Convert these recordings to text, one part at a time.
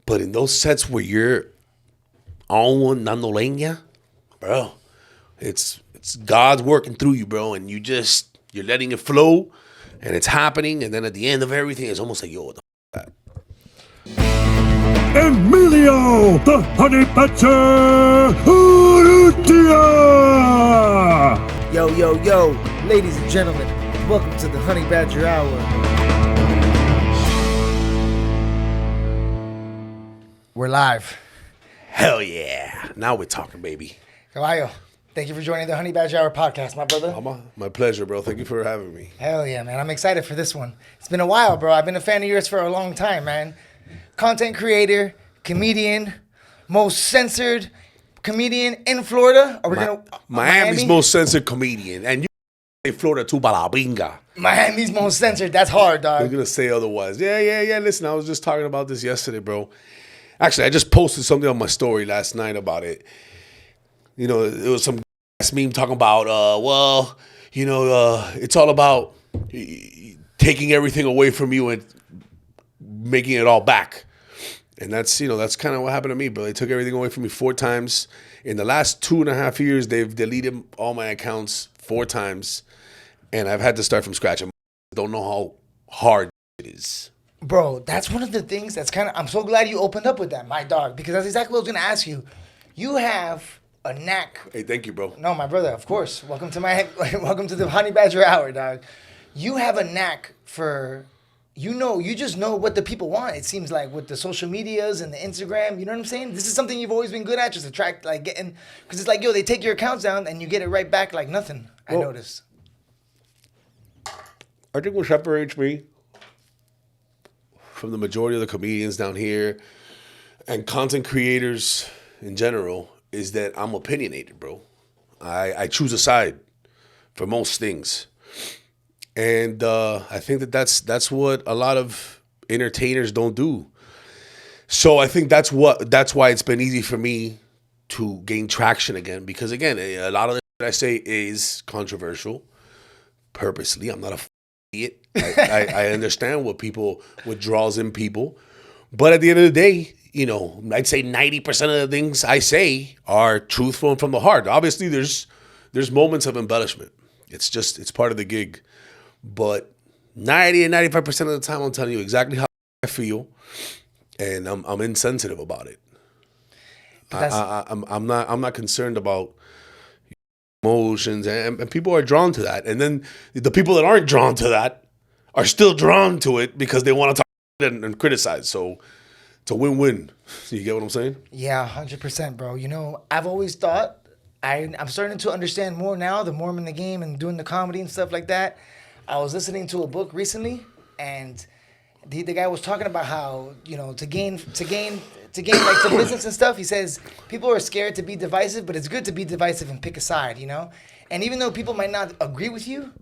But in those sets where you're on one dando leña, bro, it's God's working through you, bro, and you're letting it flow, and it's happening, and then at the end of everything, it's almost like, yo, what the f*** that? Emilio, the honey badger, Urrutia! Yo, yo, yo, ladies and gentlemen, welcome to the Honey Badger Hour. We're live. Hell yeah. Now we're talking, baby. Caballo, thank you for joining the Honey Badger Hour podcast, my brother. My pleasure, bro. Thank you for having me. Hell yeah, man. I'm excited for this one. It's been a while, bro. I've been a fan of yours for a long time, man. Content creator, comedian, most censored comedian in Florida. Miami's most censored comedian. And you say Florida too, balabinga. Miami's most censored. That's hard, dog. I'm going to say otherwise. Yeah. Listen, I was just talking about this yesterday, bro. Actually, I just posted something on my story last night about it. You know, it was some meme talking about, it's all about taking everything away from you and making it all back. And that's kind of what happened to me, bro. They took everything away from me 4 times. In the last 2.5 years, they've deleted all my accounts 4 times. And I've had to start from scratch. I don't know how hard it is. Bro, that's one of the things that's I'm so glad you opened up with that, my dog, because that's exactly what I was going to ask you. You have a knack. Hey, thank you, bro. No, my brother, of course. Welcome to the Honey Badger Hour, dog. You have a knack for, you just know what the people want, it seems like, with the social medias and the Instagram, you know what I'm saying? This is something you've always been good at, just attract, like, getting, because it's like, yo, they take your accounts down and you get it right back like nothing, I noticed. I think what separates me from the majority of the comedians down here and content creators in general is that I'm opinionated, bro. I choose a side for most things. And I think that's what a lot of entertainers don't do. So I think that's why it's been easy for me to gain traction again. Because again, a lot of that I say is controversial purposely. I'm not a idiot. I understand what draws in people. But at the end of the day, I'd say 90% of the things I say are truthful and from the heart. Obviously, there's moments of embellishment. It's part of the gig. But 90 and 95% of the time, I'm telling you exactly how I feel, and I'm insensitive about it. I'm not concerned about emotions, and people are drawn to that. And then the people that aren't drawn to that are still drawn to it because they want to talk and criticize. So it's a win-win. You get what I'm saying? Yeah, 100%, bro. I've always thought, I'm starting to understand more now, the more I'm in the game and doing the comedy and stuff like that. I was listening to a book recently, and the guy was talking about how, to gain like the business and stuff, he says people are scared to be divisive, but it's good to be divisive and pick a side, And even though people might not agree with you,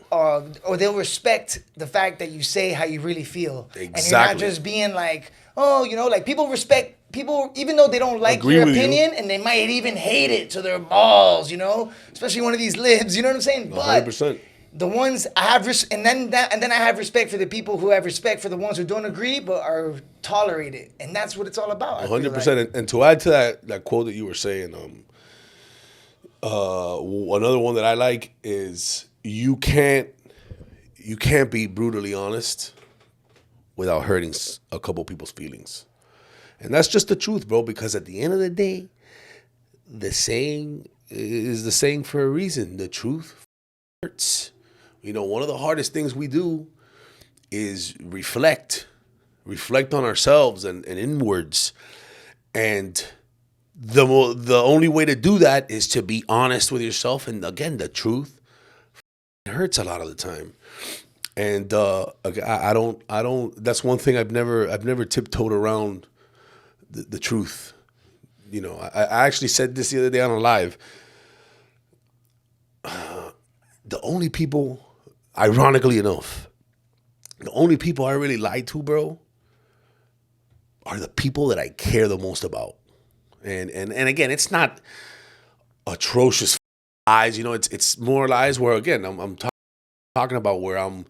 or they'll respect the fact that you say how you really feel. Exactly. And you're not just being like, like people respect people, even though they don't like your opinion, and they might even hate it to their balls, Especially one of these libs, you know what I'm saying? 100%. But the ones I have, and then I have respect for the people who have respect for the ones who don't agree but are tolerated, and that's what it's all about. 100%. Like. And to add to that quote that you were saying, another one that I like is you can't be brutally honest without hurting a couple people's feelings, and that's just the truth, bro. Because at the end of the day, the saying is the saying for a reason. The truth hurts. One of the hardest things we do is reflect on ourselves and inwards. And the only way to do that is to be honest with yourself. And again, the truth hurts a lot of the time. And I don't. That's one thing I've never tiptoed around the truth. I actually said this the other day on a live. The only people, ironically enough, the only people I really lie to, bro, are the people that I care the most about. And again, it's not atrocious lies. It's more lies where, again, I'm talking about where I'm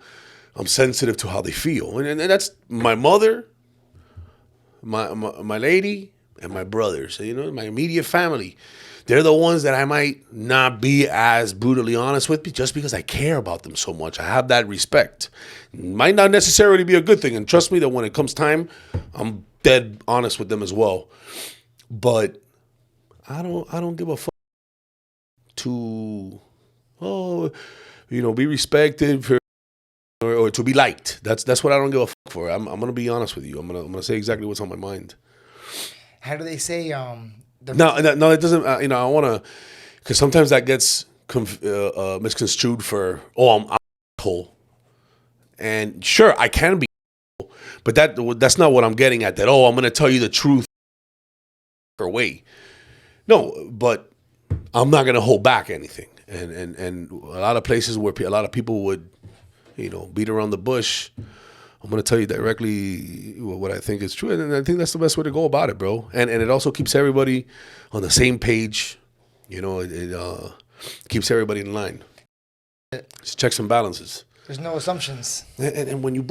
sensitive to how they feel. And that's my mother, my lady and my brothers, you know, my immediate family. They're the ones that I might not be as brutally honest with, just because I care about them so much. I have that respect. Might not necessarily be a good thing, and trust me that when it comes time, I'm dead honest with them as well. But I don't give a fuck to be respected for or to be liked. That's what I don't give a fuck for. I'm gonna be honest with you. I'm gonna say exactly what's on my mind. How do they say? No, it doesn't. I want to, because sometimes that gets misconstrued for I'm an asshole. And sure, I can be, but that's not what I'm getting at. That I'm gonna tell you the truth or way. No, but I'm not gonna hold back anything. And a lot of places where a lot of people would, beat around the bush, I'm going to tell you directly what I think is true. And I think that's the best way to go about it, bro. And it also keeps everybody on the same page. It keeps everybody in line. It's checks and balances. There's no assumptions. And when you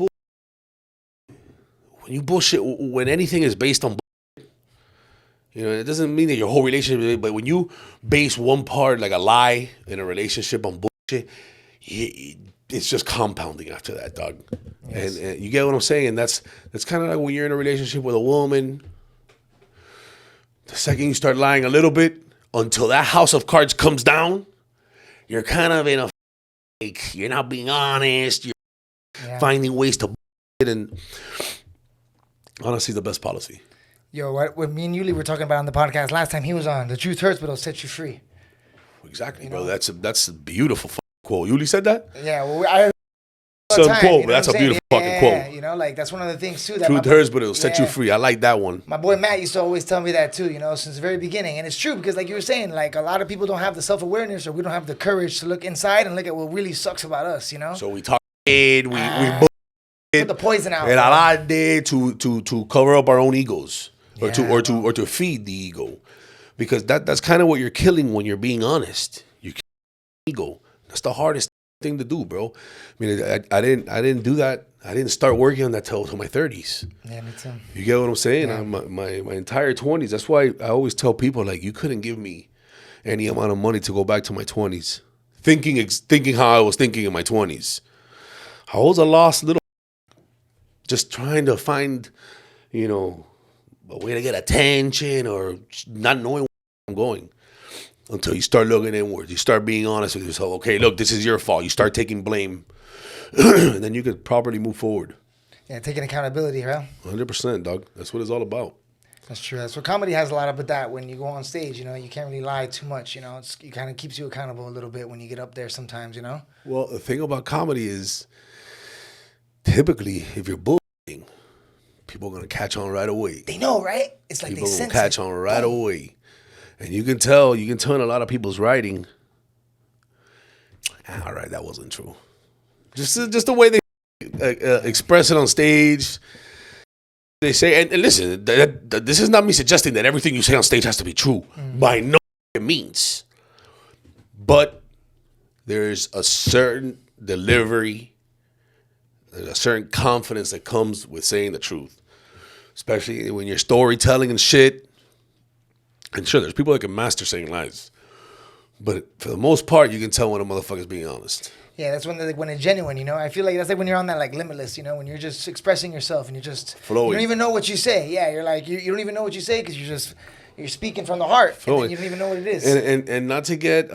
bullshit, when anything is based on bullshit, it doesn't mean that your whole relationship, but when you base one part, like a lie in a relationship, on bullshit, it's just compounding after that, dog. Yes. And you get what I'm saying? And that's kind of like when you're in a relationship with a woman. The second you start lying a little bit, until that house of cards comes down, you're kind of in a fake. You're not being honest. You're finding ways to bullshit. And honestly, the best policy. Yo, what me and Yuli were talking about on the podcast last time he was on, the truth hurts, but it'll set you free. Exactly, bro. That's a beautiful quote. Yuli said that? Yeah, well, I some quote, but that's a beautiful fucking quote. That's one of the things too. That truth hurts, but it'll set you free. I like that one. My boy Matt used to always tell me that too, since the very beginning. And it's true because like you were saying, like a lot of people don't have the self-awareness or we don't have the courage to look inside and look at what really sucks about us, So we talk we put the poison out. And a lot there to cover up our own egos. Or to feed the ego. Because that's kind of what you're killing when you're being honest. You're killing ego. That's the hardest thing to do, bro. I mean, I didn't do that. I didn't start working on that till my 30s. Yeah, me too. You get what I'm saying? Yeah. My entire 20s. That's why I always tell people, like, you couldn't give me any amount of money to go back to my 20s. Thinking how I was thinking in my 20s. I was a lost little just trying to find, a way to get attention or not knowing where I'm going. Until you start looking inward. You start being honest with yourself. Okay, look, this is your fault. You start taking blame. And then you could properly move forward. Yeah, taking accountability, right? 100%, dog. That's what it's all about. That's true. That's what comedy has a lot of that. When you go on stage, you can't really lie too much, it kind of keeps you accountable a little bit when you get up there sometimes, Well, the thing about comedy is typically if you're bullshitting, people are going to catch on right away. They know, right? It's like people they sense catch on right away. And you can tell in a lot of people's writing, all right, that wasn't true. Just the way they express it on stage. They say, and listen, this is not me suggesting that everything you say on stage has to be true. By no means. But there's a certain delivery, there's a certain confidence that comes with saying the truth. Especially when you're storytelling and shit. And sure, there's people that can master saying lies. But for the most part, you can tell when a motherfucker's being honest. Yeah, that's when it's genuine, I feel like that's like when you're on that like limitless, when you're just expressing yourself and you're just flowing. You don't even know what you say. Yeah, you're like you don't even know what you say because you're speaking from the heart. And then you don't even know what it is. And not to get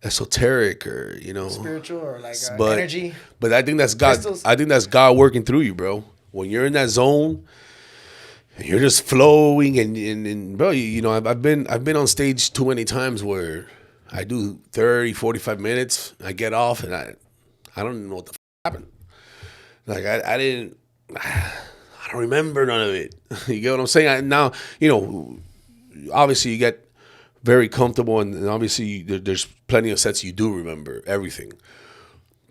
esoteric or spiritual or like energy. But I think that's God. Crystals. I think that's God working through you, bro. When you're in that zone. You're just flowing and bro, I've been on stage too many times where I do 30, 45 minutes, I get off and I don't even know what the happened. Like I don't remember none of it. You get what I'm saying? Now, obviously you get very comfortable and obviously there's plenty of sets you do remember everything.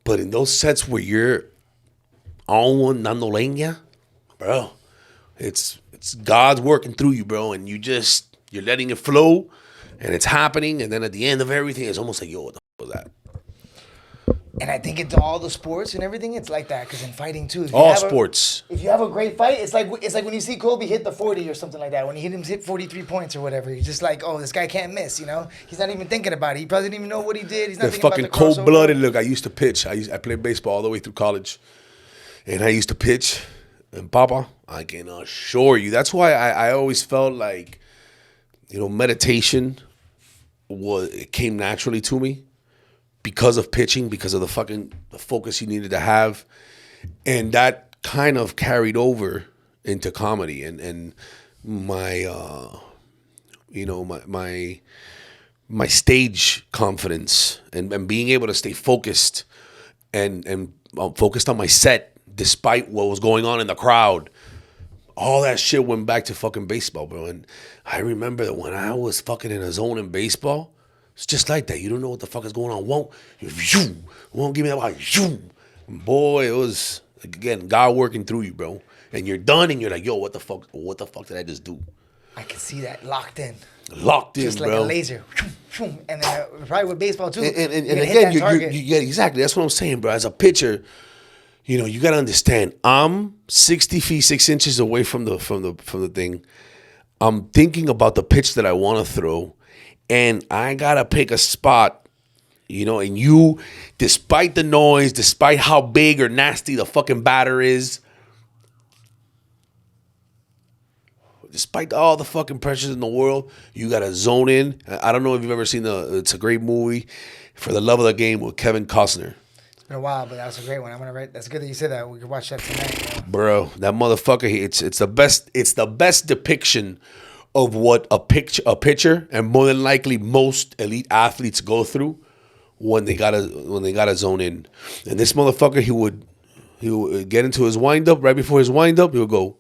But in those sets where you're on one dando leña, bro, it's God's working through you, bro, and you're letting it flow, and it's happening, and then at the end of everything, it's almost like, yo, what the fuck was that? And I think into all the sports and everything, it's like that. Because in fighting too, if you All have sports. if you have a great fight, it's like when you see Kobe hit the 40 or something like that. When he hit 43 points or whatever, you're just like, oh, this guy can't miss. You know, he's not even thinking about it. He probably didn't even know what he did. He's not They're thinking fucking about the crossover. cold-blooded. Look, I used to pitch. I played baseball all the way through college. And I used to pitch. And Papa, I can assure you. That's why I always felt like, meditation it came naturally to me. Because of pitching, because of the focus you needed to have. And that kind of carried over into comedy and my my stage confidence and being able to stay focused and focused on my set despite what was going on in the crowd. All that shit went back to fucking baseball, bro. And I remember that when I was fucking in a zone in baseball, it's just like that. You don't know what the fuck is going on. Won't give me that one. Boy, it was, again, God working through you, bro. And you're done and you're like, yo, what the fuck did I just do? I can see that locked in. Locked in, just like bro. a laser. And then probably with baseball too. And again, you get exactly. That's what I'm saying, bro. As a pitcher, you got to understand. I'm 60 feet 6 inches away from the thing. I'm thinking about the pitch that I want to throw. And I gotta pick a spot, and you, despite the noise, despite how big or nasty the fucking batter is, despite all the fucking pressures in the world, you gotta zone in. I don't know if you've ever seen it's a great movie, For the Love of the Game with Kevin Costner. It's been a while, but that was a great one. I'm gonna write. That's good that you said that. We could watch that tonight, bro. That motherfucker. It's the best. It's the best depiction of what a pitcher and more than likely most elite athletes go through when they gotta zone in. And this motherfucker, he would get into his windup. Right before his windup, he would go,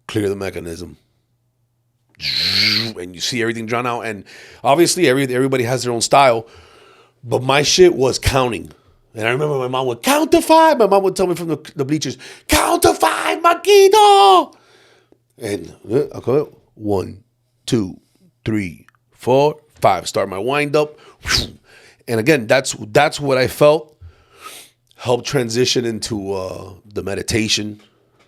clear the mechanism. And you see everything drawn out. And obviously everybody has their own style. But my shit was counting. And I remember my mom would count to 5. My mom would tell me from the bleachers, count to 5, Maquito. And I'll go 1, 2, 3, 4, 5. Start my wind up. And again, that's what I felt helped transition into the meditation.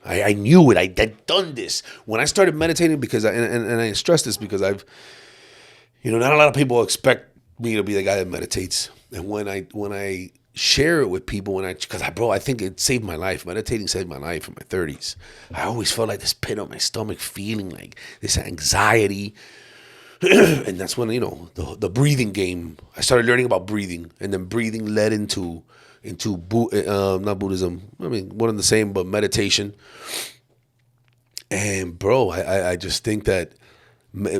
I knew it. I'd done this. When I started meditating, because I stress this because I've, not a lot of people expect me to be the guy that meditates. And when I share it with people, I think it saved my life. Meditating saved my life in my 30s. I always felt like this pit on my stomach, feeling like this anxiety. And that's when, the breathing game, I started learning about breathing. And then breathing led into not Buddhism, one and the same, but meditation. And bro, I just think that,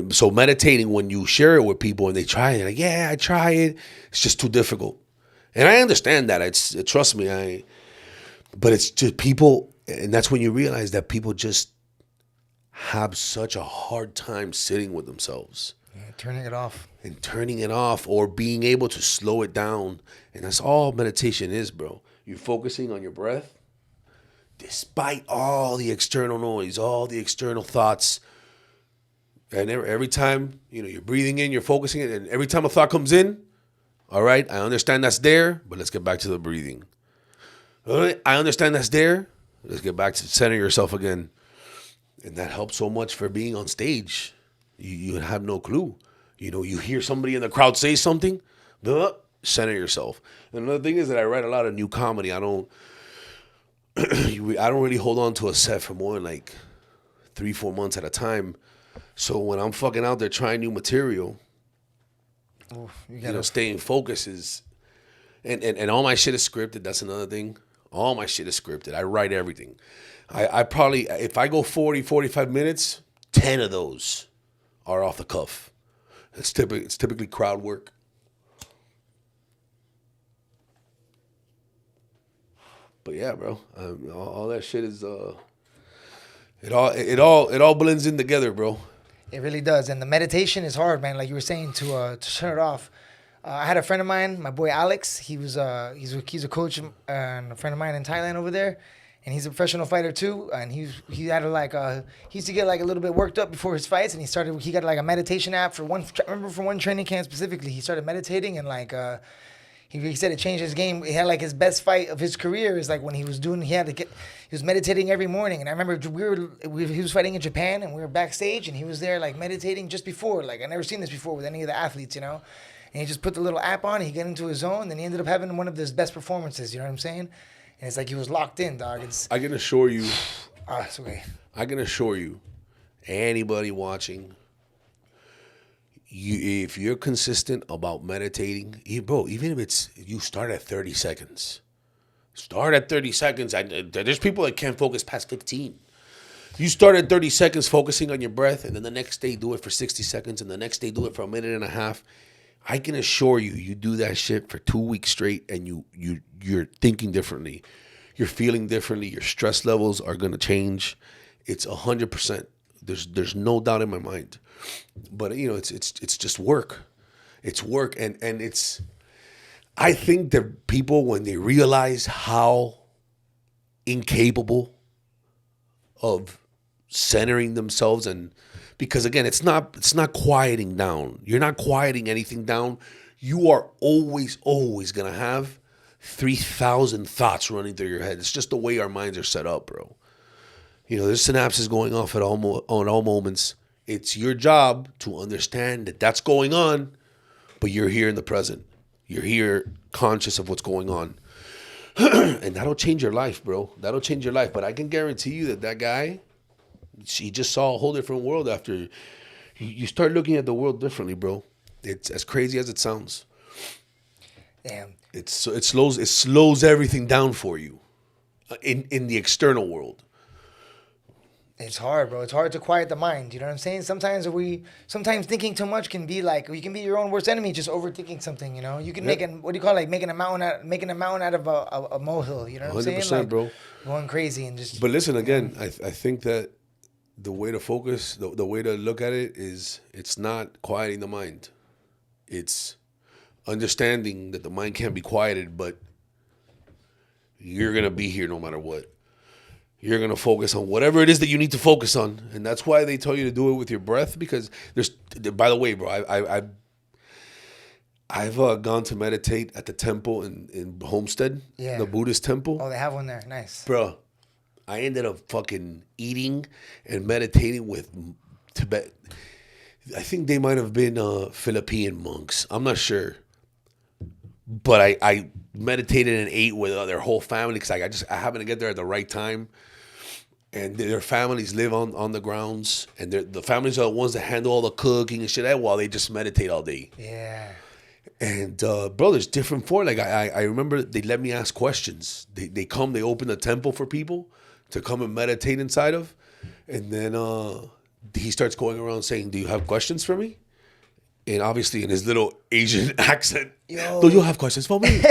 so meditating, when you share it with people and they try it, they're like, yeah, I try it, it's just too difficult. And I understand that. Trust me, but it's just people, and that's when you realize that people just have such a hard time sitting with themselves. Yeah, turning it off. Or being able to slow it down. And that's all meditation is, bro. You're focusing on your breath, despite all the external noise, all the external thoughts. And every time, you're breathing in, you're focusing it, and every time a thought comes in, all right, I understand that's there, but let's get back to the breathing. All right, I understand that's there. Let's get back to center yourself again. And that helps so much for being on stage. You have no clue. You hear somebody in the crowd say something, center yourself. And another thing is that I write a lot of new comedy. I don't really hold on to a set for more than like 3-4 months at a time. So when I'm fucking out there trying new material, staying focused is, and all my shit is scripted. That's another thing. All my shit is scripted. I write everything. I probably, if I go 40-45 minutes, 10 of those are off the cuff. It's typically crowd work. But yeah, bro, all that shit is it all blends in together, bro. It really does, and the meditation is hard, man. Like you were saying, to turn it off. I had a friend of mine, my boy Alex. He's a coach and a friend of mine in Thailand over there, and he's a professional fighter too. And he used to get like a little bit worked up before his fights, and he got like a meditation app for one. I remember for one training camp specifically, he started meditating and like He said it changed his game. He had like his best fight of his career is like when he was meditating every morning. And I remember he was fighting in Japan and we were backstage and he was there like meditating just before. Like I never seen this before with any of the athletes, you know. And he just put the little app on, he got into his zone, then he ended up having one of his best performances, you know what I'm saying? And it's like he was locked in, dog. I can assure you. It's okay. I can assure you, anybody watching, if you're consistent about meditating, bro, even if you start at 30 seconds. Start at 30 seconds. There's people that can't focus past 15. You start at 30 seconds focusing on your breath, and then the next day do it for 60 seconds, and the next day do it for a minute and a half. I can assure you, you do that shit for 2 weeks straight, and you're thinking differently. You're feeling differently. Your stress levels are going to change. It's 100%. There's no doubt in my mind. But you know, it's just work. It's work, and it's. I think that people, when they realize how incapable of centering themselves, and because again, it's not quieting down. You're not quieting anything down. You are always gonna have 3,000 thoughts running through your head. It's just the way our minds are set up, bro. You know, there's synapses going off at all moments. It's your job to understand that that's going on, but you're here in the present. You're here conscious of what's going on. And that'll change your life, bro. That'll change your life. But I can guarantee you that guy, he just saw a whole different world after. You start looking at the world differently, bro. It's as crazy as it sounds. Damn. It slows everything down for you in the external world. It's hard, bro. It's hard to quiet the mind. You know what I'm saying? Sometimes thinking too much can be like, you can be your own worst enemy just overthinking something. You know, you can making a mountain out of a molehill. You know what I'm saying? 100%, like, bro. Going crazy and just. But listen, again, I think that the way to focus, the way to look at it is, it's not quieting the mind. It's understanding that the mind can't be quieted, but you're gonna be here no matter what. You're going to focus on whatever it is that you need to focus on. And that's why they tell you to do it with your breath, because by the way, bro, I've gone to meditate at the temple in Homestead, the Buddhist temple. Oh, they have one there. Nice. Bro, I ended up fucking eating and meditating with Tibet. I think they might have been Philippine monks. I'm not sure. But I meditated and ate with their whole family because I happened to get there at the right time. And their families live on the grounds, and the families are the ones that handle all the cooking and shit while they just meditate all day. Yeah. And bro, there's different forms. Like I remember they let me ask questions. They open the temple for people to come and meditate inside of, and then he starts going around saying, "Do you have questions for me?" And obviously in his little Asian accent, "Do you have questions for me?"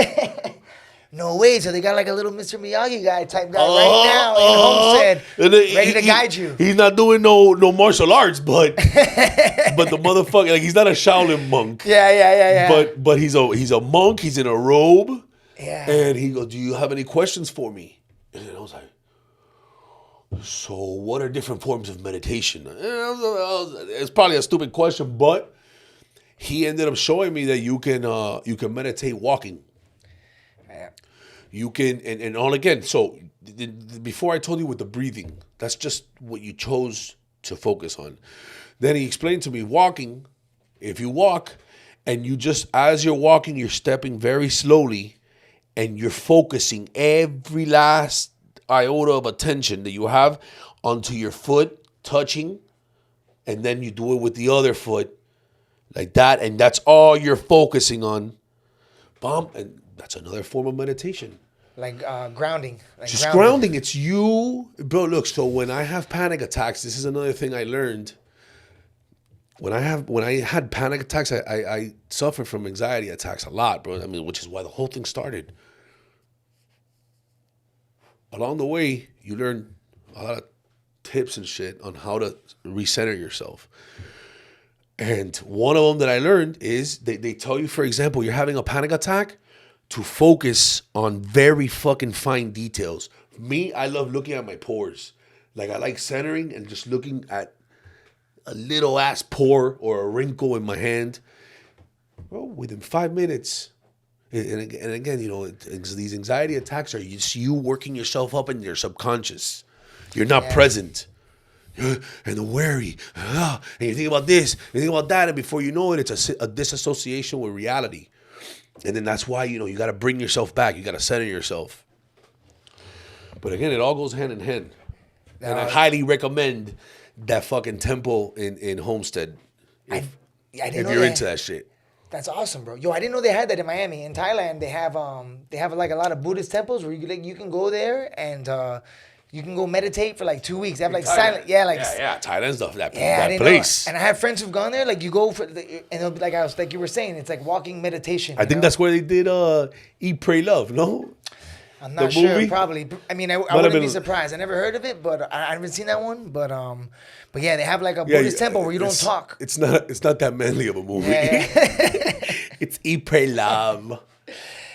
No way. So they got like a little Mr. Miyagi guy type guy right now in Homestead, ready to guide you. He's not doing no martial arts, but the motherfucker, like, he's not a Shaolin monk. Yeah. But he's a monk. He's in a robe. Yeah. And he goes, "Do you have any questions for me?" And then I was like, "So what are different forms of meditation?" It's probably a stupid question, but he ended up showing me that you can meditate walking. You can, and all again. So before I told you with the breathing, that's just what you chose to focus on. Then he explained to me walking. If you walk and you just, as you're walking, you're stepping very slowly and you're focusing every last iota of attention that you have onto your foot touching, and then you do it with the other foot like that, and that's all you're focusing on. And that's another form of meditation. Like grounding. Just grounding. It's you. Bro, look, so when I have panic attacks, this is another thing I learned. When I had panic attacks, I suffered from anxiety attacks a lot, bro. I mean, which is why the whole thing started. Along the way, you learn a lot of tips and shit on how to recenter yourself. And one of them that I learned is they tell you, for example, you're having a panic attack, to focus on very fucking fine details. Me, I love looking at my pores. Like, I like centering and just looking at a little ass pore or a wrinkle in my hand. Bro, within 5 minutes, And again, you know, these anxiety attacks are you working yourself up in your subconscious. You're not present. And the worry, and you think about this, you think about that, and before you know it, it's a disassociation with reality. And then that's why, you know, you got to bring yourself back. You got to center yourself. But again, it all goes hand in hand. And I highly recommend that fucking temple in Homestead. If you're into that shit. That's awesome, bro. Yo, I didn't know they had that in Miami. In Thailand, they have like a lot of Buddhist temples where you can go there and you can go meditate for like 2 weeks. They have like silent, Thailand's that that place. And I have friends who've gone there. Like you go and it'll be like you were saying, it's like walking meditation. I think that's where they did Eat, Pray, Love. No, I'm not sure. Probably. I mean, I wouldn't be surprised. I never heard of it, but I haven't seen that one. But yeah, they have like a Buddhist temple where you don't talk. It's not that manly of a movie. Yeah. It's Eat, Pray, Love.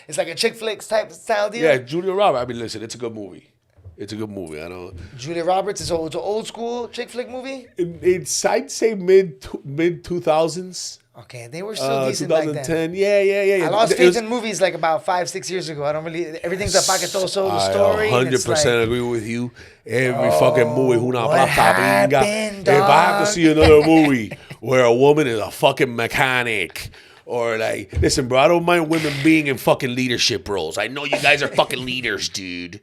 It's like a chick flicks type style deal. Yeah, Julia Roberts. I mean, listen, it's a good movie. It's a good movie. I know. Julia Roberts is it's an old school chick flick movie. It's I'd say mid 2000s. Okay, they were still decent back then. 2010. Yeah. I lost faith in movies like about 5-6 years ago. I don't really. Everything's a paquetoso the story. I 100% agree with you. Every fucking movie. What happened, If I have to see another movie where a woman is a fucking mechanic. Or like, listen, bro, I don't mind women being in fucking leadership roles. I know you guys are fucking leaders, dude.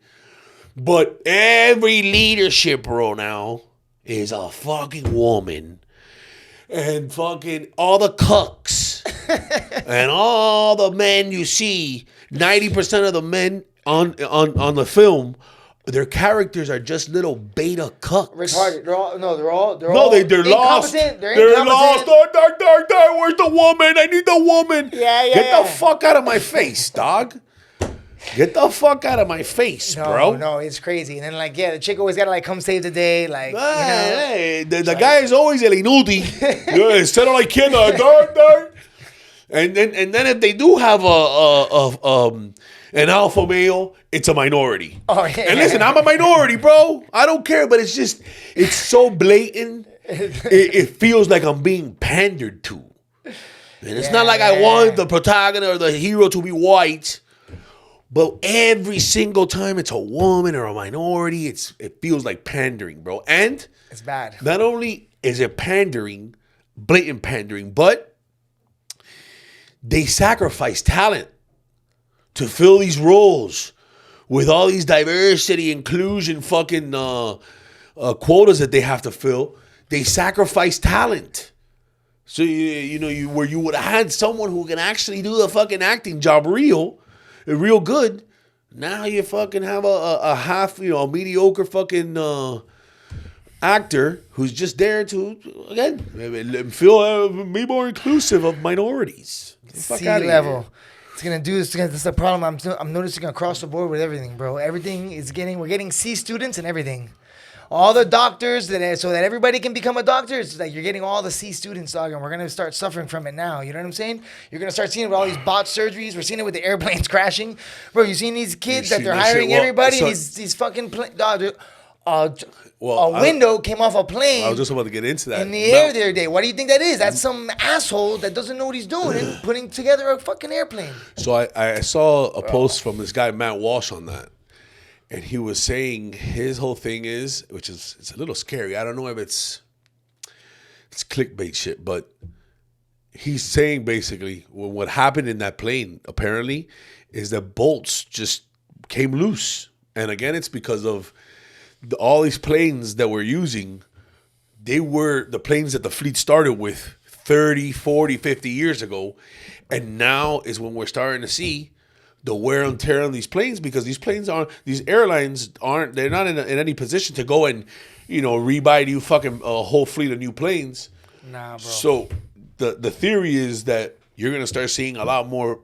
But every leadership role now is a fucking woman. And fucking all the cucks and all the men you see, 90% of the men on the film, their characters are just little beta cucks. Retarded. They're all they're lost. lost. They're lost. Where's the woman? I need the woman. Get the fuck out of my face, dog. Get the fuck out of my face, bro. No, it's crazy. And then the chick always gotta come save the day. Like, the guy is always el inútil. Instead of like kid, and then if they do have an alpha male, it's a minority. Oh yeah. And listen, I'm a minority, bro. I don't care, but it's so blatant. It feels like I'm being pandered to, and it's not like I want the protagonist or the hero to be white. But every single time it's a woman or a minority, it feels like pandering, bro. And it's bad. Not only is it pandering, blatant pandering, but they sacrifice talent to fill these roles with all these diversity, inclusion, fucking quotas that they have to fill. They sacrifice talent. So where you would have had someone who can actually do the fucking acting job real good. Now you fucking have a half, a mediocre fucking actor who's just there to, again, be more inclusive of minorities. C level. It's gonna do this. This is the problem. I'm noticing across the board with everything, bro. Everything is we're getting C students and everything. All the doctors so that everybody can become a doctor. It's like you're getting all the C students, dog, and we're gonna start suffering from it now. You know what I'm saying? You're gonna start seeing it with all these bot surgeries. We're seeing it with the airplanes crashing, bro. You seen these kids that they're hiring everybody? These fucking dog. A window came off a plane. I was just about to get into that. In the air the other day. What do you think that is? That's some asshole that doesn't know what he's doing putting together a fucking airplane. So I saw a post from this guy Matt Walsh on that. And he was saying his whole thing is, it's a little scary. I don't know if it's clickbait shit, but he's saying basically what happened in that plane apparently is that bolts just came loose. And again, it's because of all these planes that we're using. They were the planes that the fleet started with 30, 40, 50 years ago. And now is when we're starting to see the wear and tear on these planes, because these airlines they're not in any position to go and, rebuy you fucking a whole fleet of new planes. Nah, bro. So the theory is that you're going to start seeing a lot more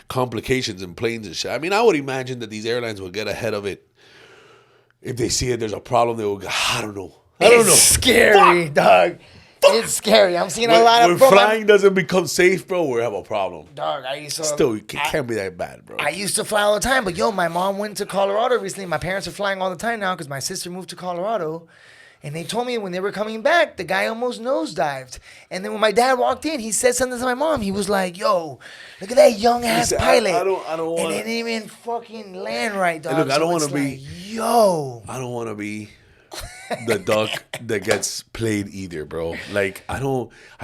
complications in planes and shit. I mean, I would imagine that these airlines will get ahead of it. If they see it, there's a problem, they will go, I don't know. It's scary, dog. It's scary. I'm seeing a lot of... When flying doesn't become safe, bro, we have a problem. Dog, I used to... Still, it can't be that bad, bro. I used to fly all the time, but my mom went to Colorado recently. My parents are flying all the time now because my sister moved to Colorado. And they told me when they were coming back, the guy almost nosedived. And then when my dad walked in, he said something to my mom. He was like, "Yo, look at that young ass pilot." I don't want. And it didn't even fucking land right, dog. Look, I don't want to to be. Yo, I don't want to be the duck that gets played either, bro. Like I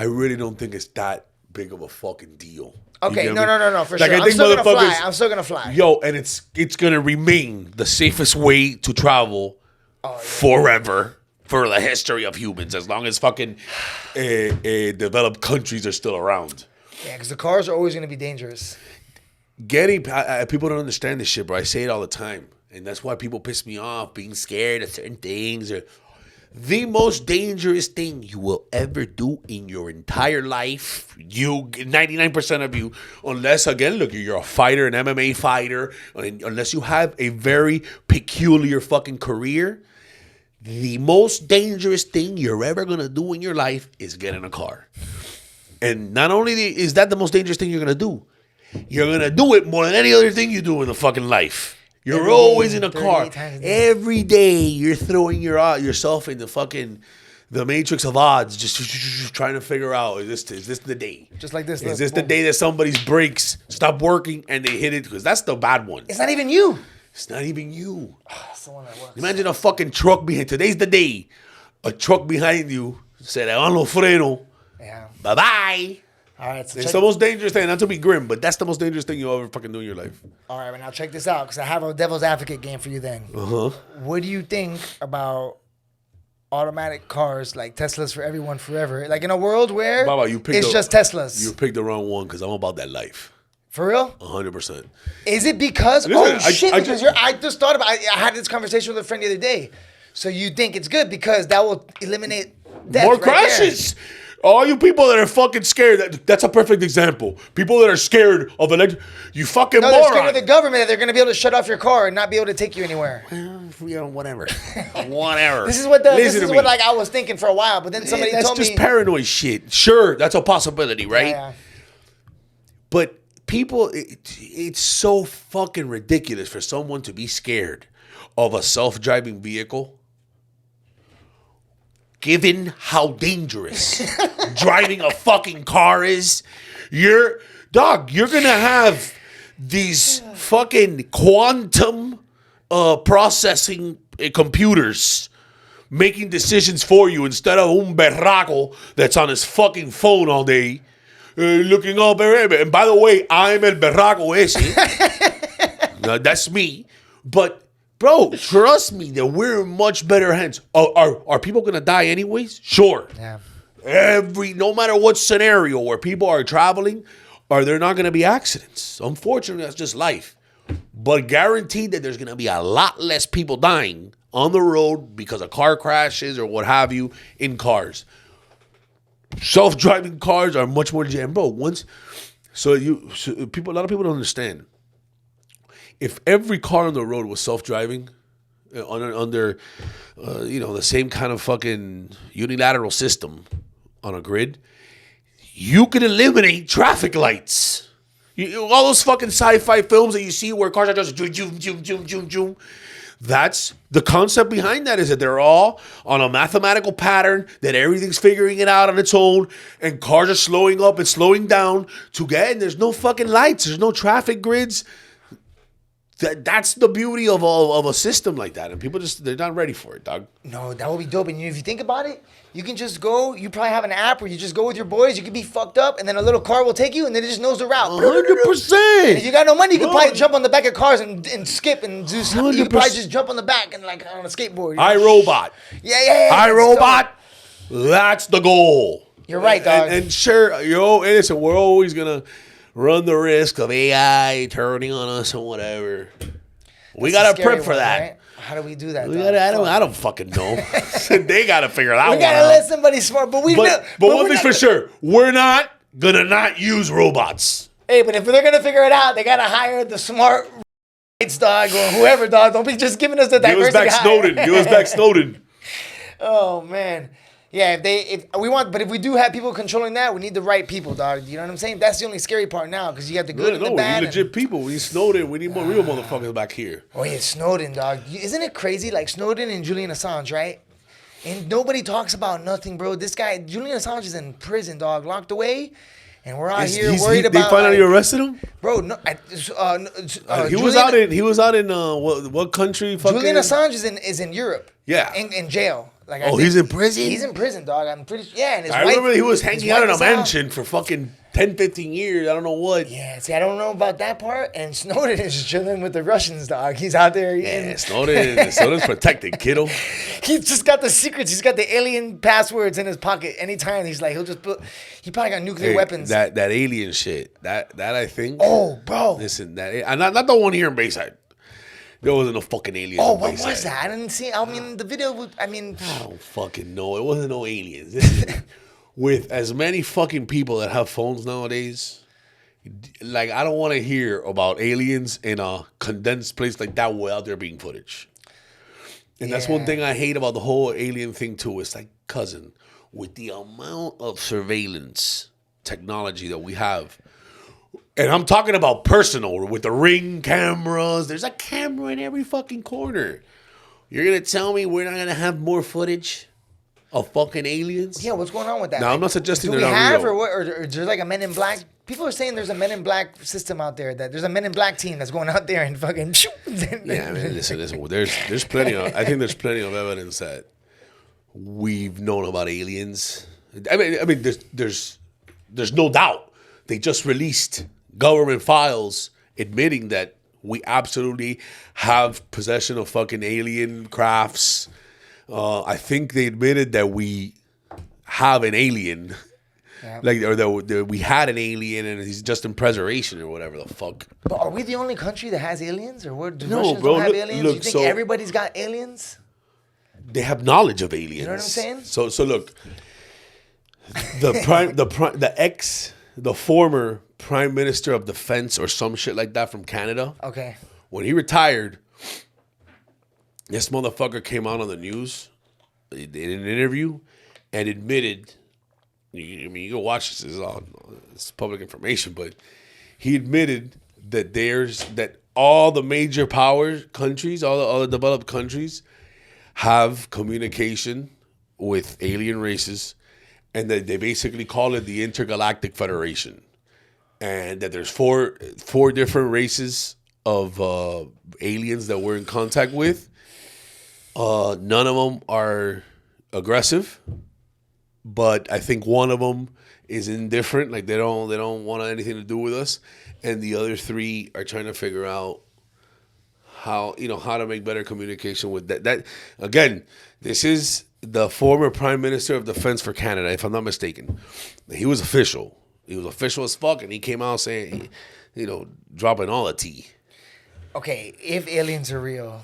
really don't think it's that big of a fucking deal. okay, You no, get me? no, for Like, sure. I I'm think still gonna fly. motherfuckers- I'm still gonna fly. Yo, and it's gonna remain the safest way to travel forever for the history of humans, as long as fucking developed countries are still around. Yeah, because the cars are always gonna be dangerous. People don't understand this shit, bro. I say it all the time, and that's why people piss me off being scared of certain things. Or the most dangerous thing you will ever do in your entire life, 99% of you, unless again, look, you're a fighter, an MMA fighter, unless you have a very peculiar fucking career, the most dangerous thing you're ever gonna do in your life is get in a car. And not only is that the most dangerous thing you're gonna do, you're going to do it more than any other thing you do in the fucking life. You're Every always day, in a 38 car. times a day. Every day you're throwing yourself in the matrix of odds, just trying to figure out, is this the day? Just like this. Is look, this the boom. day that somebody's brakes stop working and they hit it? Because that's the bad one. It's not even you. It's not even you. That's the one that works. Imagine a fucking truck behind. Today's the day. A truck behind you said, "I no freno. Yeah. Bye-bye." All right. So It's check, the most dangerous thing. Not to be grim, but that's the most dangerous thing you'll ever fucking do in your life. all right, but now check this out because I have a devil's advocate game for you then. What do you think about automatic cars like Teslas for everyone forever? Like in a world where Baba, you picked it's just Teslas. You picked the wrong one because I'm about that life. For real? 100%. Is it because? Listen, I just thought about. I had this conversation with a friend the other day. So you think it's good because that will eliminate death More right there. crashes. All you people that are fucking scared, that's a perfect example. People that are scared of you fucking No, they're scared moron. of the government that they're going to be able to shut off your car and not be able to take you anywhere. Whatever. Whatever. This is what Listen to me. like I was thinking for a while, but then somebody That's told me just paranoid shit. Sure, that's a possibility, right? Yeah. But people, it's so fucking ridiculous for someone to be scared of a self-driving vehicle, given how dangerous driving a fucking car is. You're gonna have these fucking quantum processing computers making decisions for you instead of un berraco that's on his fucking phone all day. Looking all very, and by the way, I'm el berraco ese. No, that's me. But bro, trust me that we're in much better hands. Are people gonna die anyways? Sure. Yeah. No matter what scenario where people are traveling, are there not gonna be accidents? Unfortunately, that's just life. But guaranteed that there's gonna be a lot less people dying on the road because of car crashes or what have you in cars. Self-driving cars are much more, and bro, a lot of people don't understand. If every car on the road was self-driving, under the same kind of fucking unilateral system on a grid, you could eliminate traffic lights. All those fucking sci-fi films that you see where cars are just zoom, zoom, zoom, zoom, zoom, zoom. That's the concept behind that, is that they're all on a mathematical pattern, that everything's figuring it out on its own, and cars are slowing up and slowing down to get, and there's no fucking lights, there's no traffic grids. That's the beauty of a system like that, and people they're not ready for it, dog. No, that would be dope. And if you think about it, you can just go. You probably have an app where you just go with your boys. You can be fucked up, and then a little car will take you, and then it just knows the route. 100%. And if you got no money, you can probably jump on the back of cars and skip and do something. You can 100%. probably just jump on the back and like on a skateboard. iRobot. Yeah. iRobot. That's the goal. You're right, dog. And sure, listen, we're always gonna run the risk of AI turning on us and whatever. We That's gotta the scary prep for one, that. right? How do we do that? We dog? gotta, I don't fucking know. They gotta figure that We one gotta out. let somebody smart. But But one thing's for sure, we're not gonna not use robots. Hey, but if they're gonna figure it out, they gotta hire the smart dog or whoever, dog. Don't be just giving us the Give us diversity. back Snowden. Give us back Snowden. Oh man. Yeah, but if we do have people controlling that, we need the right people, dog. You know what I'm saying? That's the only scary part now, because you got the good and the We bad. need legit people. We need Snowden. We need more real motherfuckers back here. Oh yeah, Snowden, dog. Isn't it crazy? Like Snowden and Julian Assange, right? And nobody talks about nothing, bro. This guy, Julian Assange, is in prison, dog, locked away. And we're out here worried about. They finally arrested him, bro. No, he was out in what country? Julian Assange is in Europe. Yeah, in jail. Like, he's in prison. He's in prison, dog. I'm pretty sure. Yeah, and his I wife, remember he was hanging out in a mansion for fucking 10, 15 years. I don't know what. Yeah, see, I don't know about that part. And Snowden is chilling with the Russians, dog. He's out there. Yeah, Snowden's protected, kiddo. He's just got the secrets. He's got the alien passwords in his pocket. Anytime he's like, he probably got nuclear weapons. That alien shit. That I think. Oh, bro. Listen, not the one here in Bayside. There wasn't no fucking aliens. Oh, what was that? I didn't see. I mean, the video. I don't fucking know. It wasn't no aliens. Listen, with as many fucking people that have phones nowadays, like, I don't want to hear about aliens in a condensed place like that without there being footage. And that's one thing I hate about the whole alien thing too. It's like, cousin, with the amount of surveillance technology that we have. And I'm talking about personal, with the Ring cameras. There's a camera in every fucking corner. You're going to tell me we're not going to have more footage of fucking aliens? Yeah, what's going on with that? No, I'm not suggesting they're not real. Or what? Or there's like a Men in Black? People are saying there's a Men in Black system out there. That there's a Men in Black team that's going out there and fucking... Yeah, man, listen. There's plenty of... I think there's plenty of evidence that we've known about aliens. I mean, there's no doubt. They just released government files admitting that we absolutely have possession of fucking alien crafts. I think they admitted that we have an alien, or that we had an alien and he's just in preservation or whatever the fuck. But are we the only country that has aliens, or what? No, Russians bro. Don't have aliens? Look, you think everybody's got aliens? They have knowledge of aliens. You know what I'm saying? So look, the former Prime Minister of Defense or some shit like that from Canada. Okay. When he retired, this motherfucker came out on the news in an interview and admitted, you can watch this, it's public information, but he admitted that all the major power countries, all the developed countries have communication with alien races, and that they basically call it the Intergalactic Federation. And that there's four different races of aliens that we're in contact with. None of them are aggressive, but I think one of them is indifferent. Like, they don't want anything to do with us, and the other three are trying to figure out how to make better communication with that. That again, this is the former Prime Minister of Defense for Canada, if I'm not mistaken. He was official. He was official as fuck, and he came out saying, dropping all the tea. Okay, if aliens are real,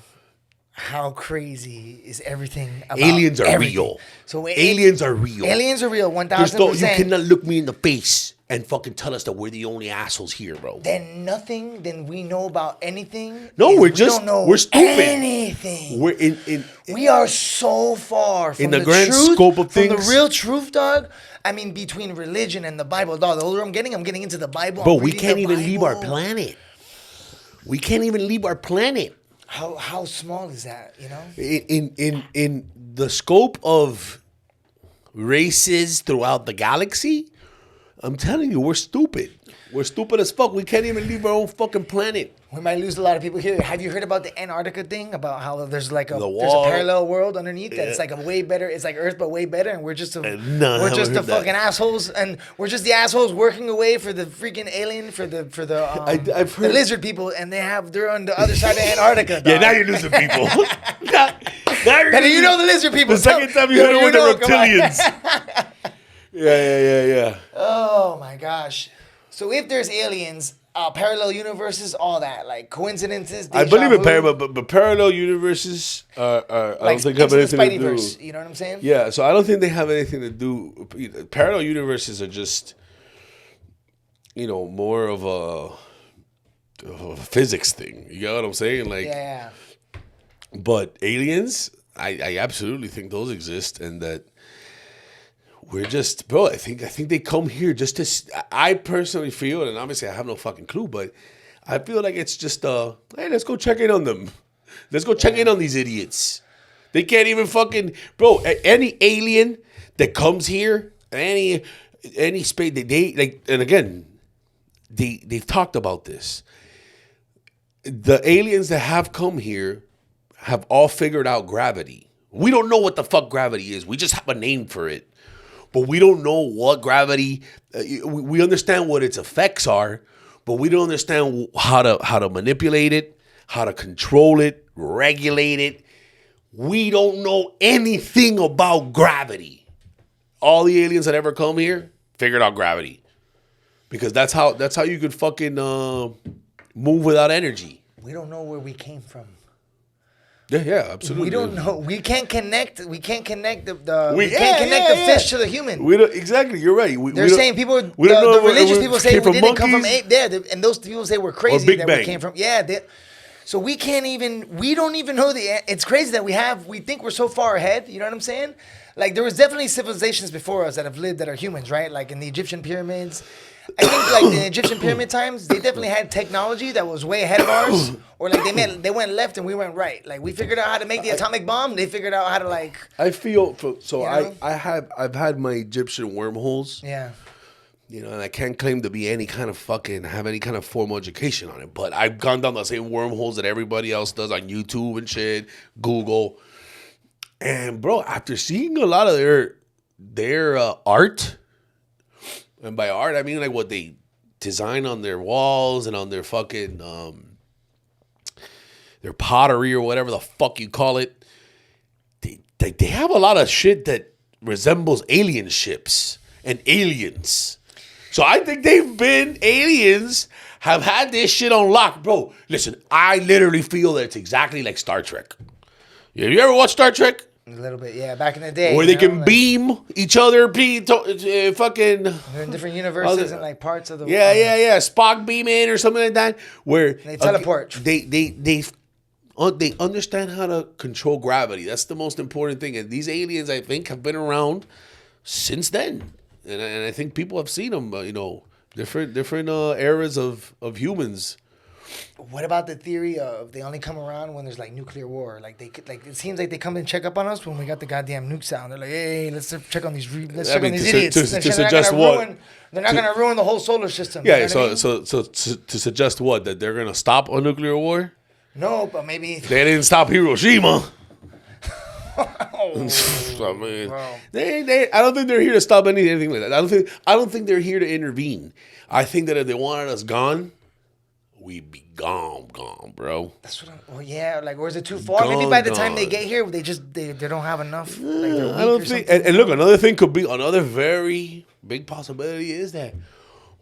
how crazy is everything about aliens are everything? Real. So aliens are real. Aliens are real, 1,000%. You cannot look me in the face and fucking tell us that we're the only assholes here, bro. Then we know about anything. No, we're stupid. Anything. We are so far from the grand truth, scope of things. From the real truth, dog. I mean, between religion and the Bible, dog. The older I'm getting into the Bible. But we can't even leave our planet. We can't even leave our planet. How small is that? In the scope of races throughout the galaxy, I'm telling you, we're stupid. We're stupid as fuck. We can't even leave our own fucking planet. We might lose a lot of people here. Have you heard about the Antarctica thing? About how there's like there's a parallel world underneath that's like a way better. It's like Earth but way better, and we're just the fucking assholes, and we're just the assholes working away for the freaking alien for the the lizard people, and they're on the other side of Antarctica. Yeah, now you're losing people. now you know the lizard people. The second time you heard it with the reptilians. Yeah. Oh my gosh. So if there's aliens, parallel universes, all that, like coincidences. I believe in parallel universes are I don't think have anything to do. You know what I'm saying? Yeah, so I don't think they have anything to do. Parallel universes are just, more of a physics thing. You get what I'm saying? Like, yeah. But aliens, I absolutely think those exist, and that. We're just, bro, I think they come here just to, I personally feel, and obviously I have no fucking clue, but I feel like it's just, hey, let's go check in on them. Let's go check in on these idiots. They can't even fucking, bro. Any alien that comes here, any space, they like, and again, they've talked about this. The aliens that have come here have all figured out gravity. We don't know what the fuck gravity is. We just have a name for it, but we don't know what gravity. We understand what its effects are, but we don't understand how to manipulate it, how to control it, regulate it. We don't know anything about gravity. All the aliens that ever come here figured out gravity, because that's how you could fucking move without energy. We don't know where we came from. Yeah, absolutely. We don't know. We can't connect. We can't connect the fish to the human. We don't, exactly. You're right. They're saying people. The religious people say we didn't come from ape. And those people say we're crazy that we came from. Yeah. So we can't even. We don't even know the. It's crazy that we think we're so far ahead. You know what I'm saying? Like there was definitely civilizations before us that have lived that are humans, right? Like in the Egyptian pyramids. I think like the Egyptian pyramid times, they definitely had technology that was way ahead of ours. Or like they went left and we went right. Like we figured out how to make the atomic bomb. They figured out how to like. I feel so. You know? I've had my Egyptian wormholes. Yeah. You know, and I can't claim to be have any kind of formal education on it. But I've gone down the same wormholes that everybody else does on YouTube and shit, Google. And bro, after seeing a lot of their art. And by art, I mean like what they design on their walls and on their fucking their pottery or whatever the fuck you call it. They have a lot of shit that resembles alien ships and aliens. So I think aliens have had this shit on lock, bro. Listen, I literally feel that it's exactly like Star Trek. Have you ever watched Star Trek? A little bit, yeah. Back in the day, where they can beam each other, fucking. They're in different universes and like parts of the. Yeah. Spock beaming or something like that, where they teleport. They understand how to control gravity. That's the most important thing. And these aliens, I think, have been around since then, and I think people have seen them. Different eras of humans. What about the theory of they only come around when there's like nuclear war? Like they could, like it seems like they come and check up on us when we got the goddamn nukes out. They're like, hey, let's check on these idiots. To suggest what? They're not gonna ruin the whole solar system. Yeah. You know what I mean? So to suggest what, that they're gonna stop a nuclear war? No, but maybe they didn't stop Hiroshima. I mean, I don't think they're here to stop anything like that. I don't think they're here to intervene. I think that if they wanted us gone, we'd be gone, bro. That's what well, yeah, like, or is it too far? Maybe by the time they get here, they don't have enough. Like I don't think. And look, another very big possibility is that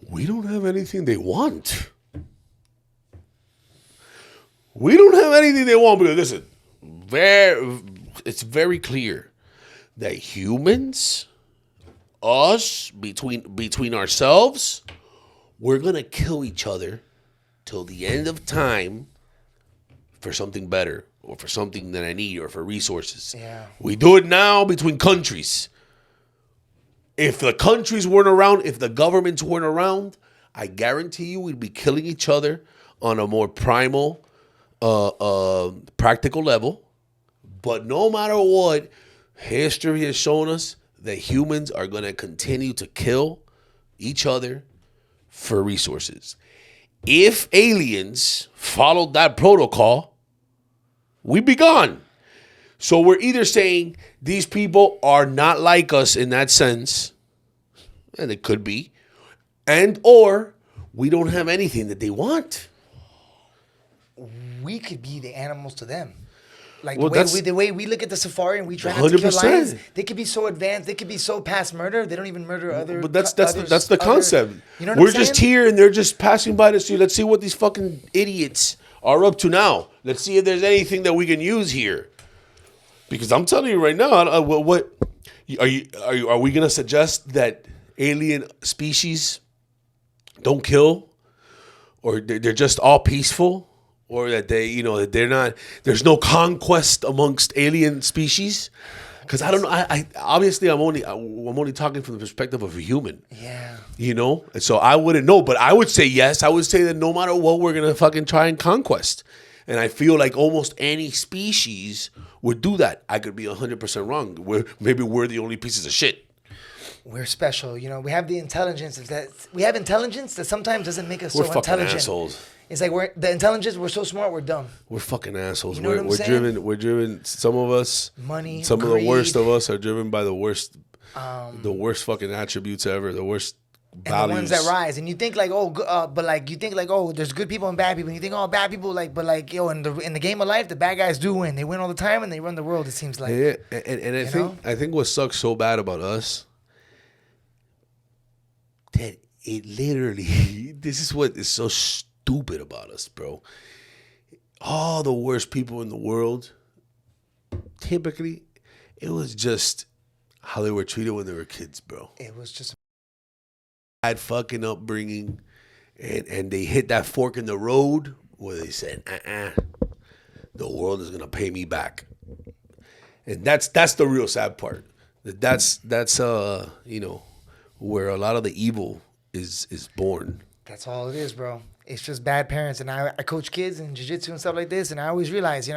we don't have anything they want. We don't have anything they want because listen, it's very clear that humans, us, between ourselves, we're gonna kill each other till the end of time for something better or for something that I need or for resources. Yeah. We do it now between countries. If the countries weren't around, if the governments weren't around, I guarantee you we'd be killing each other on a more primal, practical level. But no matter what, history has shown us that humans are going to continue to kill each other for resources. If aliens followed that protocol, we'd be gone. So we're either saying these people are not like us in that sense, and it could be, and or we don't have anything that they want. We could be the animals to them. Like well, the way we look at the safari and we try not to kill lions, they could be so advanced. They could be so past murder. They don't even murder other. But that's the concept. You know what We're I'm saying? just here and they're just passing by to see. Let's see what these fucking idiots are up to now. Let's see if there's anything that we can use here. Because I'm telling you right now, what are we gonna suggest that alien species don't kill, or they're just all peaceful? Or that that they're not. There's no conquest amongst alien species, because I don't know. I obviously I'm only talking from the perspective of a human. Yeah. And so I wouldn't know, but I would say yes. I would say that no matter what, we're gonna fucking try and conquest, And I feel like almost any species would do that. I could be 100% wrong. Maybe we're the only pieces of shit. We're special. You know, we have the intelligence. We have intelligence that sometimes doesn't make us We're so fucking intelligent. assholes. It's like the intelligence, we're so smart, we're dumb. We're fucking assholes. You know what I'm saying? We're driven. Some of us, money, some greed. of the worst of us are driven by the worst fucking attributes ever. The worst values. And the ones that rise, and you think like, there's good people and bad people. And you think, bad people, in the game of life, the bad guys do win. They win all the time, and they run the world. It seems like. Yeah, and I think what sucks so bad about us that it literally, this is what is so stupid about us, bro. All the worst people in the world, typically, it was just how they were treated when they were kids, bro. It was just bad fucking upbringing, and they hit that fork in the road where they said, the world is gonna pay me back. And that's the real sad part. That's where a lot of the evil is born. That's all it is, bro. It's just bad parents. And I coach kids in jiu-jitsu and stuff like this, and I always realize,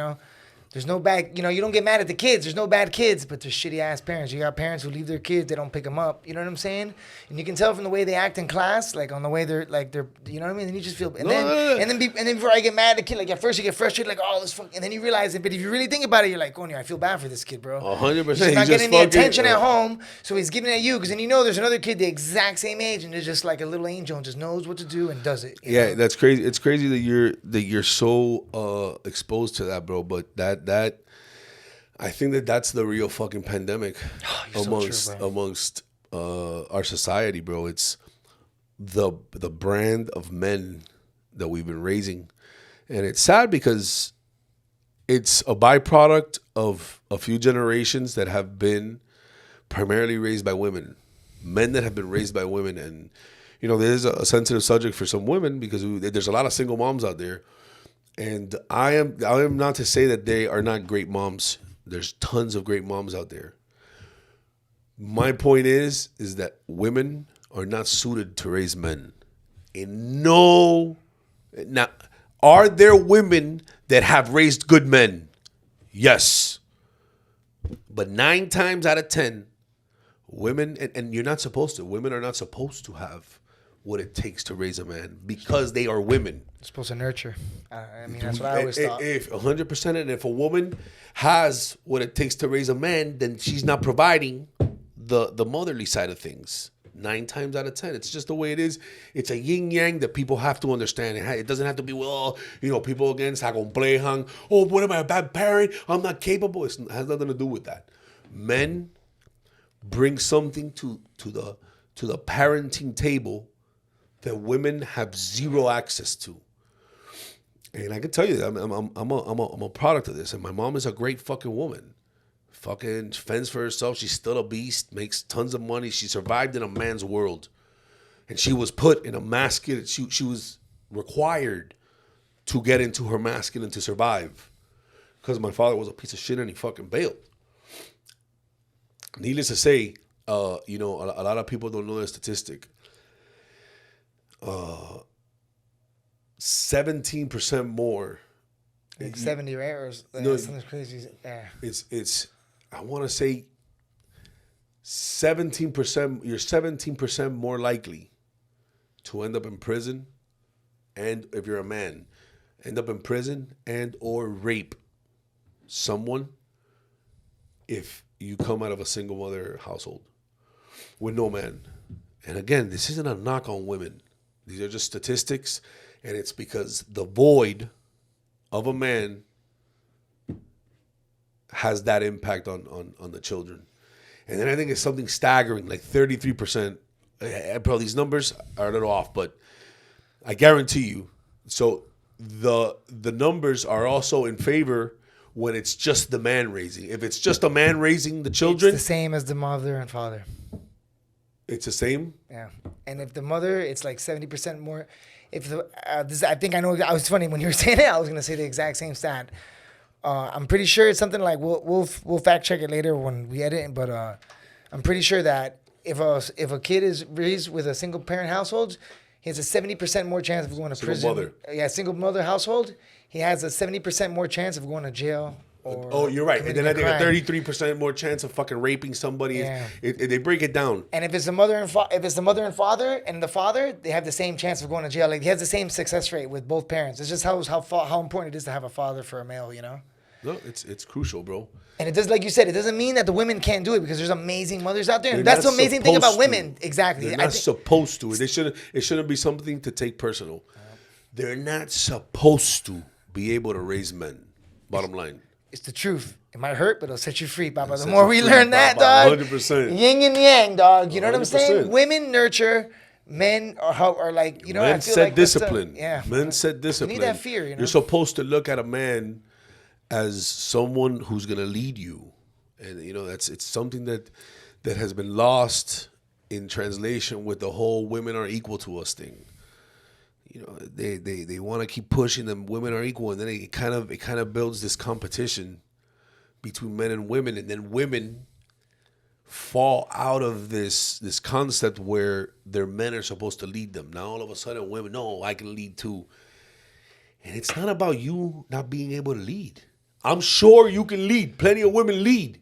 there's no bad, you don't get mad at the kids. There's no bad kids, but there's shitty ass parents. You got parents who leave their kids, they don't pick them up. You know what I'm saying? And you can tell from the way they act in class, like on the way they're, you know what I mean? And you just feel, and then before I get mad at the kid, like at first you get frustrated, like, this fuck, and then you realize it. But if you really think about it, you're like, I feel bad for this kid, bro. 100%. He's not getting the attention at home, so he's giving it at you, because then there's another kid the exact same age, and they're just like a little angel and just knows what to do and does it. Yeah, know? That's crazy. It's crazy that you're so exposed to that, bro. But that. I think that's the real fucking pandemic amongst our society, bro. It's the brand of men that we've been raising, and it's sad because it's a byproduct of a few generations that have been primarily raised by women, men that have been raised by women, and there's a sensitive subject for some women because there's a lot of single moms out there, and I am not to say that they are not great moms. There's tons of great moms out there. My point is that women are not suited to raise men. Now, are there women that have raised good men? Yes. But 9 times out of 10, women, and you're not supposed to, women are not supposed to have what it takes to raise a man because they are women. You're supposed to nurture. That's what I always thought. If 100%, and if a woman has what it takes to raise a man, then she's not providing the motherly side of things. 9 times out of 10, it's just the way it is. It's a yin yang that people have to understand. It doesn't have to be people against complejan. What am I, a bad parent? I'm not capable. It has nothing to do with that. Men bring something to the parenting table that women have zero access to. And I can tell you, I'm a product of this. And my mom is a great fucking woman. Fucking fends for herself. She's still a beast. Makes tons of money. She survived in a man's world. And she was put in a masculine. She was required to get into her masculine to survive. Because my father was a piece of shit and he fucking bailed. Needless to say, a lot of people don't know the statistic. 17% more. Like 70, right? Or something crazy. Yeah. It's I want to say 17%. You're 17% more likely to end up in prison, and if you're a man, end up in prison and or rape someone if you come out of a single mother household with no man. And again, this isn't a knock on women. These are just statistics, and it's because the void of a man has that impact on the children. And then I think it's something staggering, like 33%. Bro, these numbers are a little off, but I guarantee you. So the numbers are also in favor when it's just the man raising. If it's just a man raising the children, it's the same as the mother and father. It's the same? Yeah. And if the mother, it's like 70% more. If the I think I know. I was funny when you were saying it. I was gonna say the exact same stat. I'm pretty sure it's something like we'll fact check it later when we edit. But I'm pretty sure that if a kid is raised with a single parent household, he has a 70% more chance of going to prison. Mother. Yeah, single mother household. He has a 70% more chance of going to jail. Or you're right. And then I think crime. a 33% more chance of fucking raping somebody. Yeah. They break it down. And if it's the mother and father, and the father, they have the same chance of going to jail. Like, he has the same success rate with both parents. It's just how important it is to have a father for a male, you know? No, it's crucial, bro. And it does, like you said, it doesn't mean that the women can't do it, because there's amazing mothers out there. And that's the amazing thing about women. Exactly. They're not supposed to. It shouldn't be something to take personal. They're not supposed to be able to raise men. Bottom line. It's the truth. It might hurt, but it'll set you free, Papa. The Set more you we free, learn that, Papa, dog. 100%. Yin and yang, dog. You know what I'm saying? 100%. Women nurture, men are like, you know, Men I feel set like that's discipline. yeah. Men set discipline. You need that fear, you know? You're supposed to look at a man as someone who's gonna lead you. And you know, it's something that has been lost in translation with the whole women are equal to us thing. You know, they want to keep pushing them, women are equal, and then it kind of builds this competition between men and women, and then women fall out of this concept where their men are supposed to lead them. Now all of a sudden women, no, I can lead too. And it's not about you not being able to lead. I'm sure you can lead. Plenty of women lead.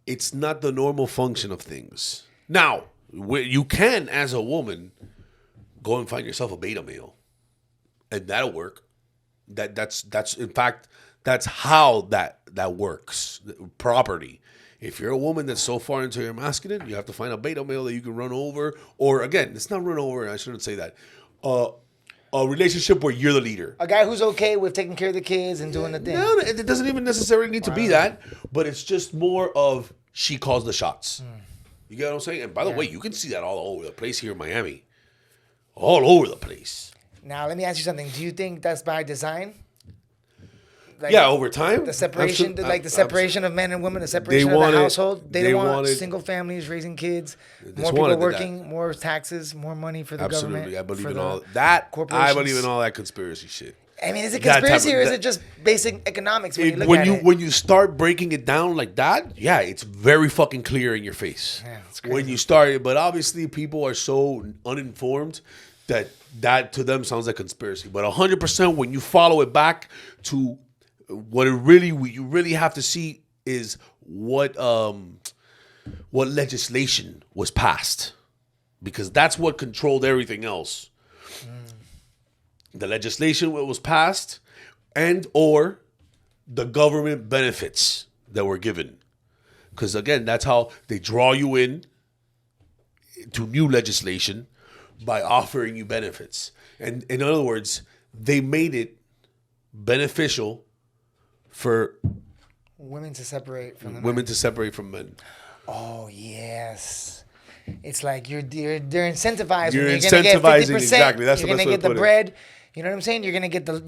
It's not the normal function of things. Now, you can, as a woman, go and find yourself a beta male, and that'll work. That's in fact, that's how that works properly. If you're a woman that's so far into your masculine, you have to find a beta male that you can run over, or again, it's not run over. I shouldn't say that. A relationship where you're the leader. A guy who's okay with taking care of the kids and doing the thing. No, it doesn't even necessarily need to be that, but it's just more of she calls the shots. You get what I'm saying? And by the way, you can see that all over the place here in Miami. All over the place. Now, let me ask you something. Do you think that's by design? Like, yeah, over time. The separation, the separation of men and women, the separation of the household. They don't want single families raising kids, more people working, more taxes, more money for the government. I believe in all that. I believe in all that conspiracy shit. I mean, is it conspiracy or is it just basic economics when you look at it? When you start breaking it down like that, yeah, it's very fucking clear in your face. Yeah, it's crazy. When you start, but obviously people are so uninformed that to them sounds like conspiracy. But 100% when you follow it back to what you really have to see is what legislation was passed, because that's what controlled everything else. The legislation that was passed, and or the government benefits that were given, because again, that's how they draw you in to new legislation, by offering you benefits. And in other words, they made it beneficial for women to separate from the women to separate from men. Oh yes, it's like they're incentivized. You're incentivizing, gonna get 50%, exactly. That's you're the best gonna way get to the put bread. it. You know what I'm saying? You're gonna get the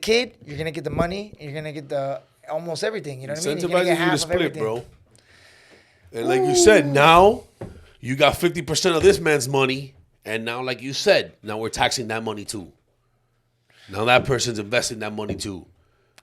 kid. You're gonna get the money. You're gonna get the almost everything. You know what I mean? You're gonna get half you to split, of everything, bro. And like you said, now you got 50% of this man's money, and now, like you said, now we're taxing that money too. Now that person's investing that money too.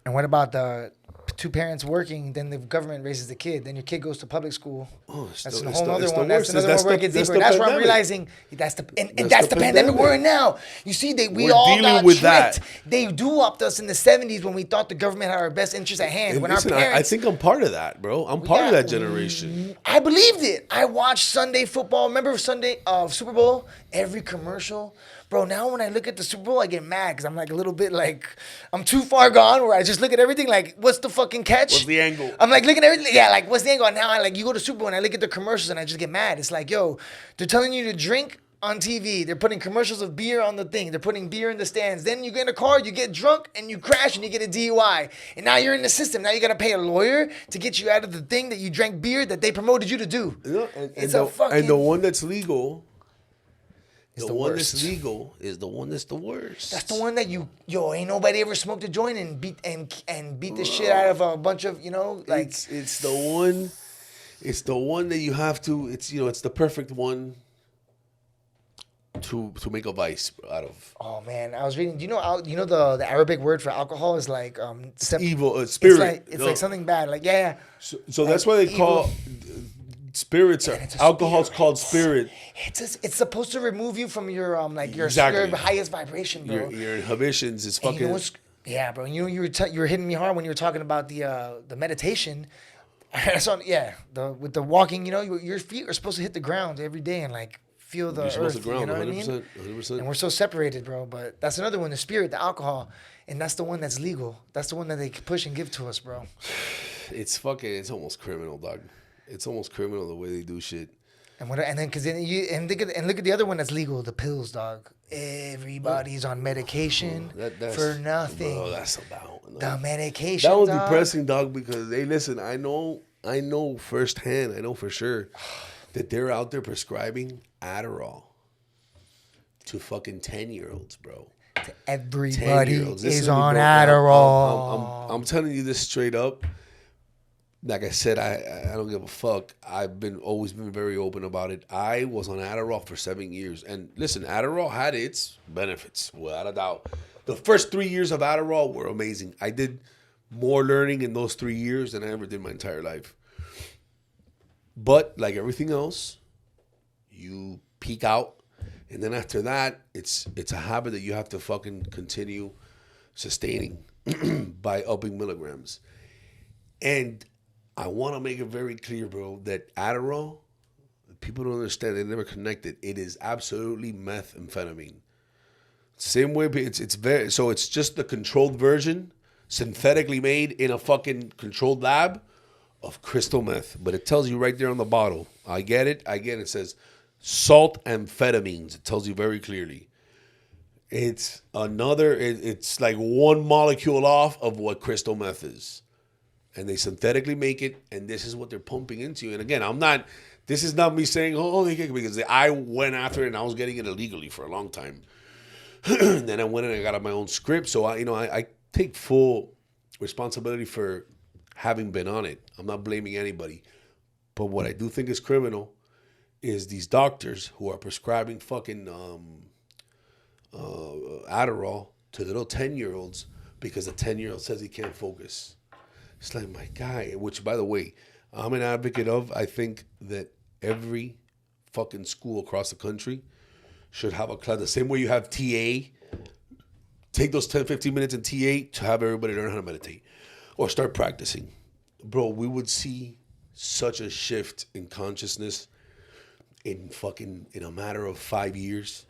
And what about the two parents working? Then the government raises the kid. Then your kid goes to public school. Oh, That's a whole other one. That's another one where it gets deeper. That's where I'm realizing that's the pandemic pandemic we're in now. You see, we We're all dealing got with tricked. that. They do-upped us in the 70s when we thought the government had our best interest at hand. And when listen, our parents, I think I'm part of that, bro. I'm part of that generation. I believed it. I watched Sunday football. Remember Sunday Super Bowl? Every commercial. Bro, now when I look at the Super Bowl, I get mad because I'm like a little bit like, I'm too far gone where I just look at everything like, what's the fucking catch? What's the angle? I'm like looking at everything. Yeah, like, what's the angle? And now you go to Super Bowl and I look at the commercials and I just get mad. It's like, yo, they're telling you to drink on TV. They're putting commercials of beer on the thing. They're putting beer in the stands. Then you get in a car, you get drunk, and you crash and you get a DUI. And now you're in the system. Now you got to pay a lawyer to get you out of the thing that you drank beer that they promoted you to do. Yeah, And the one that's legal... The one worst. That's legal is the one that's the worst. That's the one that ain't nobody ever smoked a joint and beat the shit out of a bunch of, like it's the one that you have to, it's the perfect one to make a vice out of. Oh man, I was reading, the Arabic word for alcohol is like evil, spirit. It's like something bad. Like yeah. So that's why they call spirits are it's a alcohol's spirit. called spirit. It's supposed to remove you from your your Exactly. highest vibration, bro. Your inhibitions is And fucking. you know what's, yeah, bro. You know you were hitting me hard when you were talking about the meditation. I saw, with the walking. You know, your feet are supposed to hit the ground every day and like feel the You're supposed earth. to ground, You know what I mean? 100%, 100%. And we're so separated, bro. But that's another one, the spirit, the alcohol, and that's the one that's legal. That's the one that they push and give to us, bro. It's almost criminal, dog. It's almost criminal the way they do shit. And then because then look at the other one that's legal, the pills, dog. Everybody's on medication That's, for nothing. Bro, that's about The medication. that was dog. depressing, dog. Because hey, listen, I know firsthand, I know for sure that they're out there prescribing Adderall to fucking 10-year-olds, bro. Everybody 10-year-olds. is Listen to me, on bro. Adderall. I'm telling you this straight up. Like I said, I don't give a fuck. I've always been very open about it. I was on Adderall for 7 years. And listen, Adderall had its benefits, without a doubt. The first 3 years of Adderall were amazing. I did more learning in those 3 years than I ever did my entire life. But like everything else, you peak out. And then after that, it's a habit that you have to fucking continue sustaining by upping milligrams. And I want to make it very clear, bro, that Adderall, people don't understand. They never connect it. It is absolutely methamphetamine. Same way, it's very, so it's just the controlled version, synthetically made in a fucking controlled lab of crystal meth. But it tells you right there on the bottle. I get it. It says salt amphetamines. It tells you very clearly. It's it's like one molecule off of what crystal meth is. And they synthetically make it, and this is what they're pumping into you. And again, this is not me saying, because I went after it and I was getting it illegally for a long time. Then I went and I got my own script. So I take full responsibility for having been on it. I'm not blaming anybody. But what I do think is criminal is these doctors who are prescribing fucking Adderall to little 10-year-olds because a 10-year-old says he can't focus. It's like, my guy, which, by the way, I'm an advocate of. I think that every fucking school across the country should have a class. The same way you have TA, take those 10, 15 minutes in TA to have everybody learn how to meditate or start practicing. Bro, we would see such a shift in consciousness in a matter of 5 years.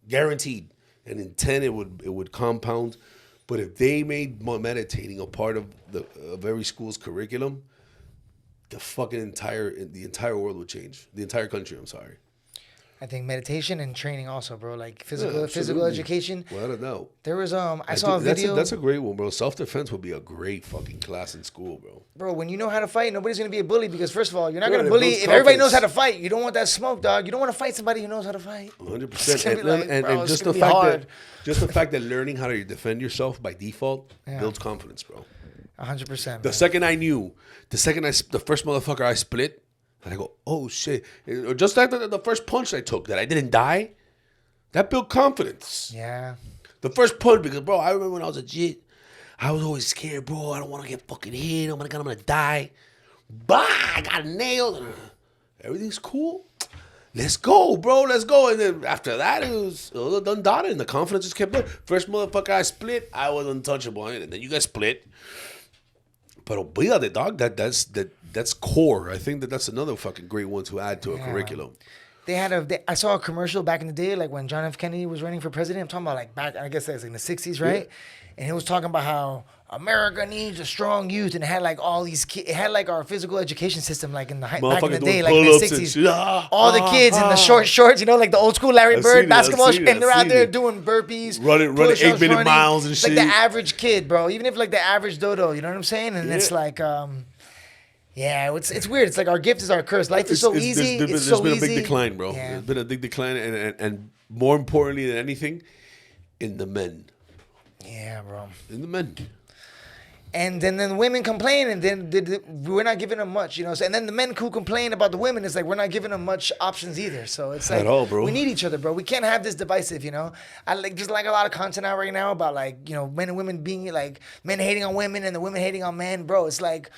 Guaranteed. And in 10, it would compound. But if they made meditating a part of every school's curriculum, the entire world would change. The entire country, I'm sorry. I think meditation and training also, bro. Like physical education. Well, I don't know. There was I saw a video. That's a great one, bro. Self-defense would be a great fucking class in school, bro. Bro, when you know how to fight, nobody's gonna be a bully because first of all, you're not Yeah, gonna it bully builds if everybody confidence. knows how to fight. You don't want that smoke, dog. You don't want to fight somebody who knows how to fight. 100%. And just the fact that learning how to defend yourself by default builds confidence, bro. 100%. The first motherfucker I split, and I go, oh shit. Just like the first punch I took that I didn't die, that built confidence. Yeah. The first punch, because, bro, I remember when I was a jit, I was always scared, bro. I don't want to get fucking hit. I'm gonna die. Bah! I got nailed. Everything's cool. Let's go, bro. Let's go. And then after that, it was done done, and the confidence just kept building. First motherfucker I split, I was untouchable. And then you guys split. But obíate, dog. That's core. I think that's another fucking great one to add to a curriculum. I saw a commercial back in the day, like when John F. Kennedy was running for president. I'm talking about like back, I guess that's in the 60s, right? Yeah. And he was talking about how America needs a strong youth, and it had like all these kids. It had like our physical education system, like in the back in the day, like in the 60s. All the kids in the short shorts, like the old school Larry Bird basketball, and they're out there doing burpees, running 8-minute miles and shit. Like the average kid, bro. Even if like the average dodo, you know what I'm saying? And it's like, yeah, it's weird. It's like our gift is our curse. Life is so easy. There's been a big decline, bro. Yeah. There's been a big decline, and more importantly than anything, in the men. Yeah, bro. In the men. And then the women complain, and then we're not giving them much, So, and then the men who complain about the women, it's like we're not giving them much options either. So it's like at all, bro. We need each other, bro. We can't have this divisive, There's like a lot of content out right now about like men and women being like men hating on women and the women hating on men, bro. It's like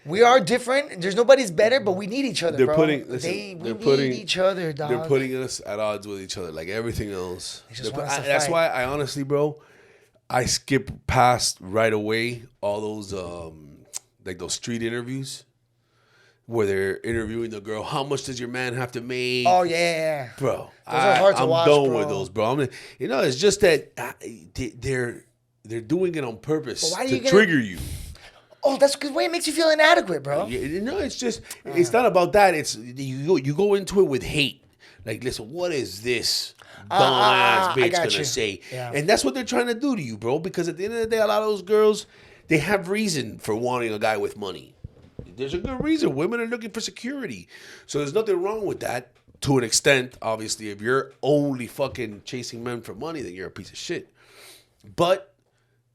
We are different. There's nobody's better, but we need each other, They're bro. putting. We Listen, need each other, dog. They're putting us at odds with each other, like everything else. They just want us to That's fight. why I honestly, bro, I skip past right away all those like those street interviews where they're interviewing the girl. How much does your man have to make? Oh yeah. Bro, are hard to I'm watch, done bro. with those, bro. It's just that they're doing it on purpose But why are to you gonna- trigger you. Oh, that's because way it makes you feel inadequate, bro. It's just it's not about that. It's you go into it with hate. Like, listen, what is this dumbass I bitch got gonna you. say? Yeah. And that's what they're trying to do to you, bro. Because at the end of the day, a lot of those girls, they have reason for wanting a guy with money. There's a good reason. Women are looking for security. So there's nothing wrong with that to an extent. Obviously, if you're only fucking chasing men for money, then you're a piece of shit. But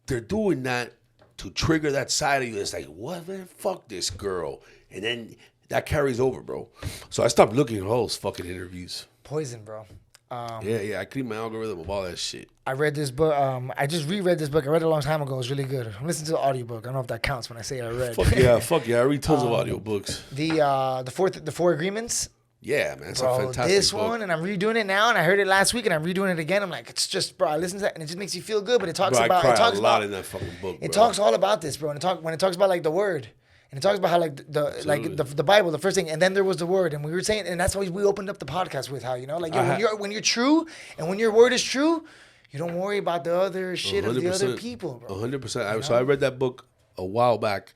they're doing that to trigger that side of you. It's like, what, man? Fuck this girl. And then that carries over, bro. So I stopped looking at all those fucking interviews. Poison, bro. Yeah. I clean my algorithm of all that shit. I read this book. I just reread this book. I read it a long time ago. It's really good. I'm listening to the audiobook. I don't know if that counts when I say I read. Fuck yeah. I read tons of audiobooks. The Four Agreements. Yeah, man. It's a Bro, fantastic this book. one, and I'm redoing it now, and I heard it last week, and I'm redoing it again. I'm like, it's just, bro, I listen to that, and it just makes you feel good. But it talks Bro, about, I it cry talks a lot about, in that fucking book, it bro. talks all about this, bro. And when it talks about like the word, and it talks about how like the Bible, the first thing, and then there was the word, and we were saying, and that's why we opened up the podcast with how like when you're true, and when your word is true, you don't worry about the other shit of the other people, bro. 100%. So I read that book a while back,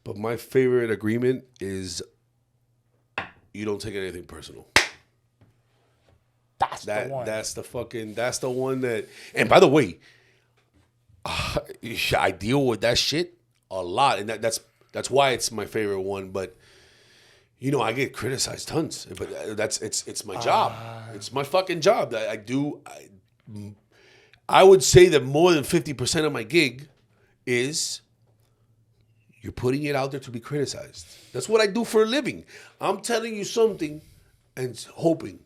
but my favorite agreement is you don't take anything personal. That's the one. That's the one that. And by the way, I deal with that shit a lot, and that's why it's my favorite one. But I get criticized tons, but it's my job. It's my fucking job. I would say that more than 50% of my gig is you're putting it out there to be criticized. That's what I do for a living. I'm telling you something and hoping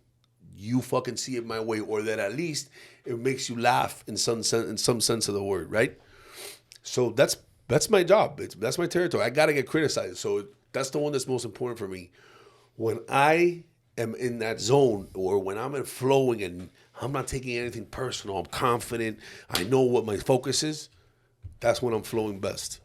you fucking see it my way, or that at least it makes you laugh in some sense of the word, right? So that's my job. That's my territory. I gotta get criticized. So that's the one that's most important for me. When I am in that zone, or when I'm in flowing and I'm not taking anything personal, I'm confident, I know what my focus is, that's when I'm flowing best.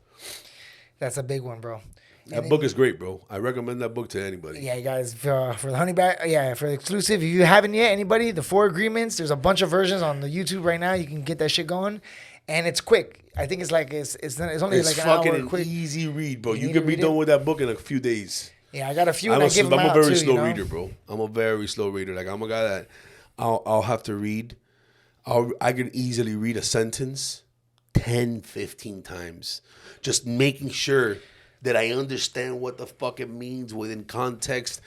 That's a big one, bro. That book is great, bro. I recommend that book to anybody. Yeah, you guys, for the honeyback, for the exclusive, if you haven't yet, anybody, the Four Agreements, there's a bunch of versions on the YouTube right now. You can get that shit going, and it's quick. I think it's only like an hour fucking quick. easy read, bro. You You need can to be read done it? with that book in a few days. Yeah, I got a few, I'm and I give them a out very too, slow reader, bro. I'm a very slow reader. Like, I'm a guy that I'll have to read. I can easily read a sentence 10, 15 times, just making sure that I understand what the fuck it means within context.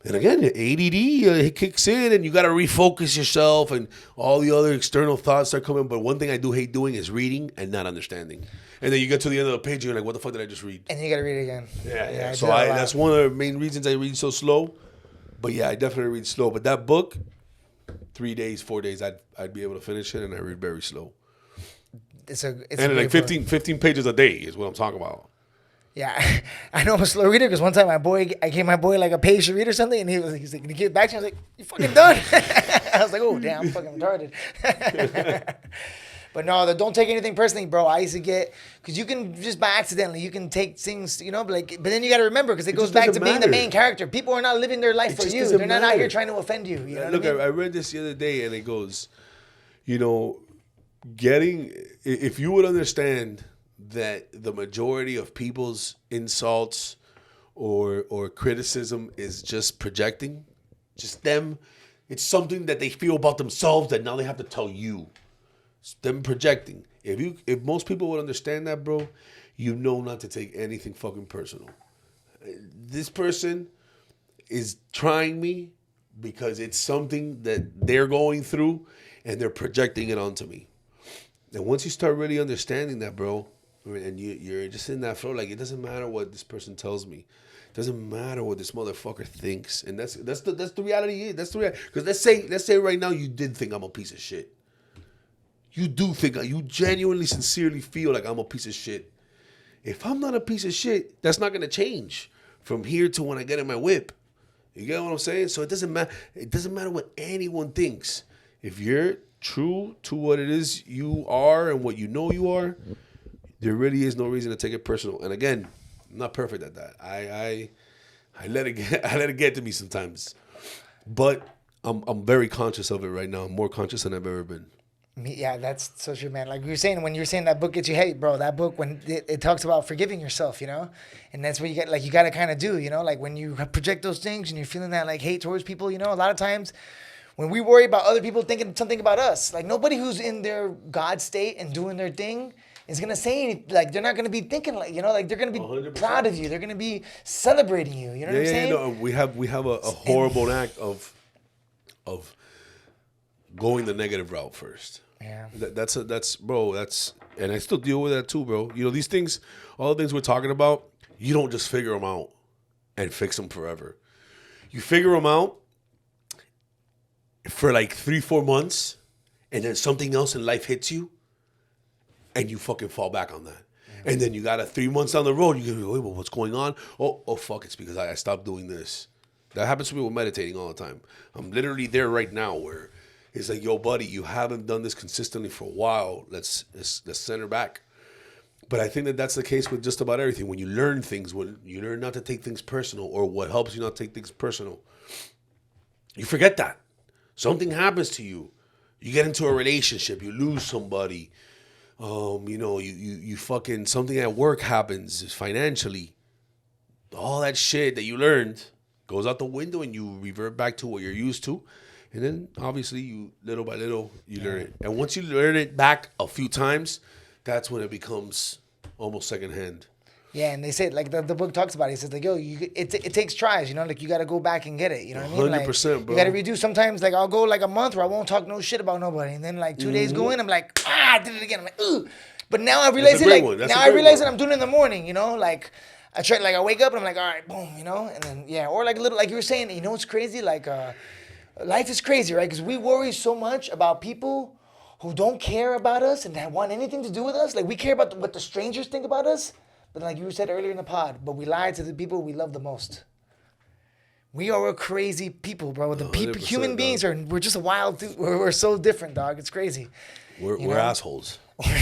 And again, ADD it kicks in, and you got to refocus yourself, and all the other external thoughts start coming. But one thing I do hate doing is reading and not understanding. And then you get to the end of the page, and you're like, what the fuck did I just read? And you got to read it again. Yeah. I So do that a lot. that's one of the main reasons I read so slow. But yeah, I definitely read slow. But that book, 3 days, 4 days, I'd be able to finish it, and I read very slow. It's a And like great book. 15 pages a day is what I'm talking about. Yeah, I know I'm a slow reader because one time I gave my boy like a page to read or something, and he's like, "Can you give it back to me?" I was like, "You fucking done?" I was like, "Oh damn, I'm fucking retarded." But no, don't take anything personally, bro. I used to get, because you can just by accidentally you can take things, but then you got to remember, because it goes just back to doesn't being the matter. main character. People are not living their life for just you. doesn't They're not out matter. here trying to offend you. You know Look, what I mean? I read this the other day, and it goes, if you would understand that the majority of people's insults or criticism is just projecting, just them, it's something that they feel about themselves that now they have to tell you. It's them projecting. If most people would understand that, bro, you know not to take anything fucking personal. This person is trying me because it's something that they're going through, and they're projecting it onto me. And once you start really understanding that, bro, and you're just in that flow, like, it doesn't matter what this person tells me. It doesn't matter what this motherfucker thinks. And that's the reality. That's the reality. Because let's say right now you did think I'm a piece of shit. You do think, you genuinely, sincerely feel like I'm a piece of shit. If I'm not a piece of shit, that's not gonna change from here to when I get in my whip. You get what I'm saying? So it doesn't matter. It doesn't matter what anyone thinks. If you're true to what it is you are and what you know you are, there really is no reason to take it personal. And again, I'm not perfect at that. I let it get to me sometimes, but I'm very conscious of it right now. I'm more conscious than I've ever been. Yeah, that's so true, man. Like you were saying, when you're saying that book gets you hate, bro, that book, when it talks about forgiving yourself, you know? And that's what you get, like, you got to kind of do, you know? Like, when you project those things and you're feeling that, like, hate towards people, you know? A lot of times when we worry about other people thinking something about us, like, nobody who's in their God state and doing their thing is going to say anything. Like, they're not going to be thinking, like, you know? Like, they're going to be 100%. proud of you. They're going to be celebrating you. You know what I'm saying? No, we have a horrible act of going the negative route first. Yeah. And I still deal with that too, bro. You know, these things, all the things we're talking about, you don't just figure them out and fix them forever. You figure them out for like 3-4 months, and then something else in life hits you, and you fucking fall back on that. Yeah. And then you got 3 months down the road, you go, wait, well, what's going on? Oh, fuck, it's because I stopped doing this. That happens to me with meditating all the time. I'm literally there right now where it's like, yo, buddy, you haven't done this consistently for a while. Let's center back. But I think that that's the case with just about everything. When you learn things, when you learn not to take things personal, or what helps you not take things personal, you forget that. Something happens to you. You get into a relationship. You lose somebody. You know, you fucking, something at work happens financially. All that shit that you learned goes out the window, and you revert back to what you're used to. And then, obviously, you little by little, you learn it. And once you learn it back a few times, that's when it becomes almost secondhand. Yeah, and they say, like, the book talks about it. It says, like, yo, it takes tries, you know? Like, you got to go back and get it, you know what I mean? 100%, like, bro. You got to redo. Sometimes, like, I'll go, like, a month where I won't talk no shit about nobody. And then, like, 2 days go in, I'm like, I did it again. I'm like, ugh. But now I realize it, like, now I realize that I'm doing it in the morning, you know? Like, I wake up and I'm like, all right, boom, you know? And then, yeah, or, like, a little, like you were saying, you know what's crazy? Like, life is crazy, right? Because we worry so much about people who don't care about us and that want anything to do with us. Like, we care about what the strangers think about us. But like you said earlier in the pod, but we lie to the people we love the most. We are a crazy people, bro. The people, human beings we're just a wild, we're so different, dog. It's crazy. We're assholes.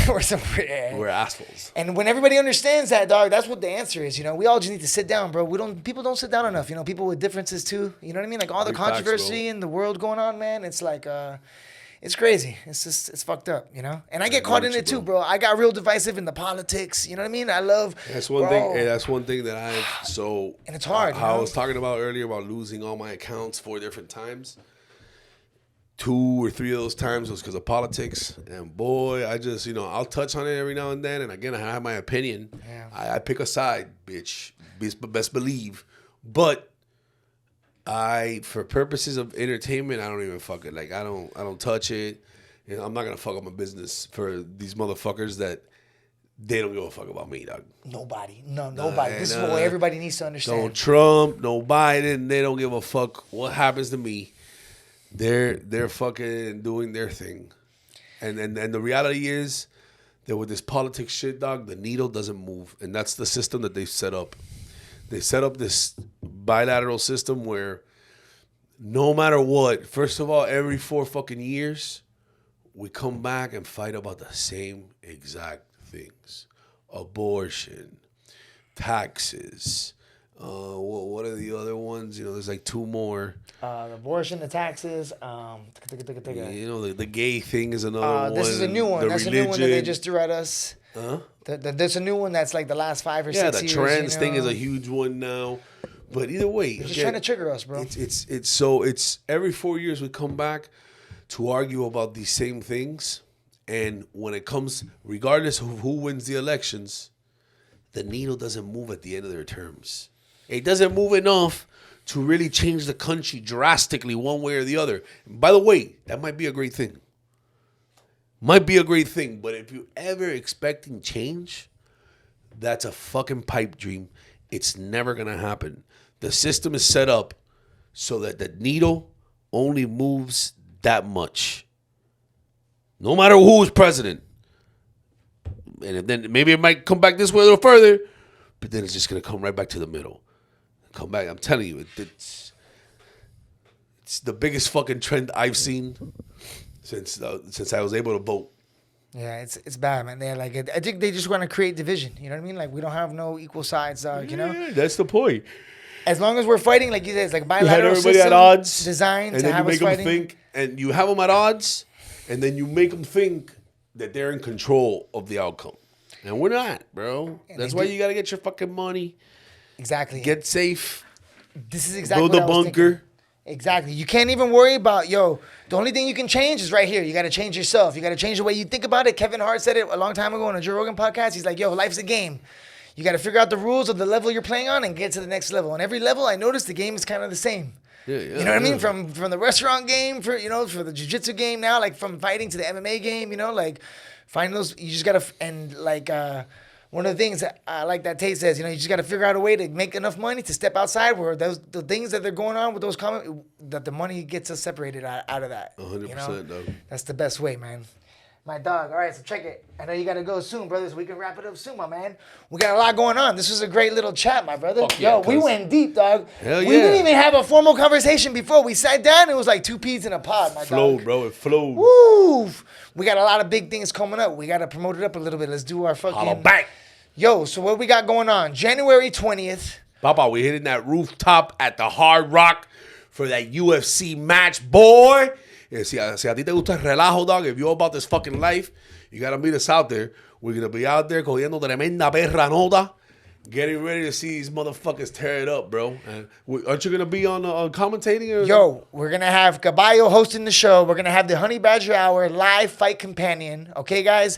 We're assholes. And when everybody understands that, dog, that's what the answer is. You know, we all just need to sit down, bro. People don't sit down enough. You know, people with differences too. You know what I mean? Like all the controversy in the world going on, man. It's like, it's crazy. It's fucked up, you know? And I get caught in it too, bro. I got real divisive in the politics. You know what I mean? I love. That's one thing. Hey, that's one thing that and it's hard. How I was talking about earlier about losing all my accounts 4 different times. 2 or 3 of those times was because of politics. And boy, I just, I'll touch on it every now and then. And again, I have my opinion. Yeah. I pick a side, bitch. Best believe. But for purposes of entertainment, I don't even fuck it. Like, I don't touch it. You know, I'm not going to fuck up my business for these motherfuckers that they don't give a fuck about me, dog. Nobody. Nobody. This is what everybody needs to understand. No Trump, no Biden. They don't give a fuck what happens to me. They're fucking doing their thing. And the reality is that with this politics shit, dog, the needle doesn't move. And that's the system that they've set up. They set up this bilateral system where no matter what, first of all, every 4 fucking years, we come back and fight about the same exact things. Abortion, taxes, what are the other ones? There's like 2 more. Abortion, the taxes. The gay thing is another one. This is a new one. That's religion. A new one that they just threw at us. Huh? There's a new one that's like the last 5 or 6 years. Yeah, the trans thing is a huge one now. But either way, they're just trying to trigger us, bro. It's every 4 years we come back to argue about these same things, and when it comes, regardless of who wins the elections, the needle doesn't move at the end of their terms. It doesn't move enough to really change the country drastically one way or the other. And by the way, that might be a great thing. Might be a great thing, but if you're ever expecting change, that's a fucking pipe dream. It's never going to happen. The system is set up so that the needle only moves that much. No matter who is president. And then maybe it might come back this way a little further, but then it's just going to come right back to the middle. Come back. I'm telling you, it's the biggest fucking trend I've seen since I was able to vote. Yeah, it's bad, man. They're like, I think they just want to create division. You know what I mean? Like, we don't have no equal sides, you know? Yeah, that's the point. As long as we're fighting, like you said, it's like You bilateral had everybody system at odds, designed and to then you have us make them fighting. think, and you have them at odds, and then you make them think that they're in control of the outcome, and we're not, bro. And That's they why do- you gotta get your fucking money, Exactly. get safe, This is exactly build what a I was bunker. thinking. Exactly. You can't even worry about, the only thing you can change is right here. You got to change yourself. You got to change the way you think about it. Kevin Hart said it a long time ago on a Joe Rogan podcast. He's like, life's a game. You got to figure out the rules of the level you're playing on and get to the next level. On every level, I noticed the game is kind of the same. Yeah, You know what I mean? From the restaurant game for the jiu-jitsu game now, like from fighting to the MMA game, like find those, you just got to, and like, one of the things that I like that Tate says, you just got to figure out a way to make enough money to step outside where the things that they're going on with those that the money gets us separated out of that. 100%, dog. That's the best way, man. My dog. All right, so check it. I know you got to go soon, brother, so we can wrap it up soon, my man. We got a lot going on. This was a great little chat, my brother. Fuck yeah, we cuz. went deep, dog. Hell We yeah. didn't even have a formal conversation before. We sat down. It was like two peas in a pod, my Flowed, dog. bro. It flowed. Woo! We got a lot of big things coming up. We got to promote it up a little bit. Let's do our fucking... Holla back. Yo, so what we got going on? January 20th. Papa, we hitting that rooftop at the Hard Rock for that UFC match, boy. Yeah, si a ti te gusta el relajo, dog, if you're about this fucking life, you gotta meet us out there. We're gonna be out there cogiendo tremenda perra nota, getting ready to see these motherfuckers tear it up, bro. And aren't you gonna be on commentating? Or? Yo, we're going to have Caballo hosting the show. We're going to have the Honey Badger Hour live fight companion. Okay, guys?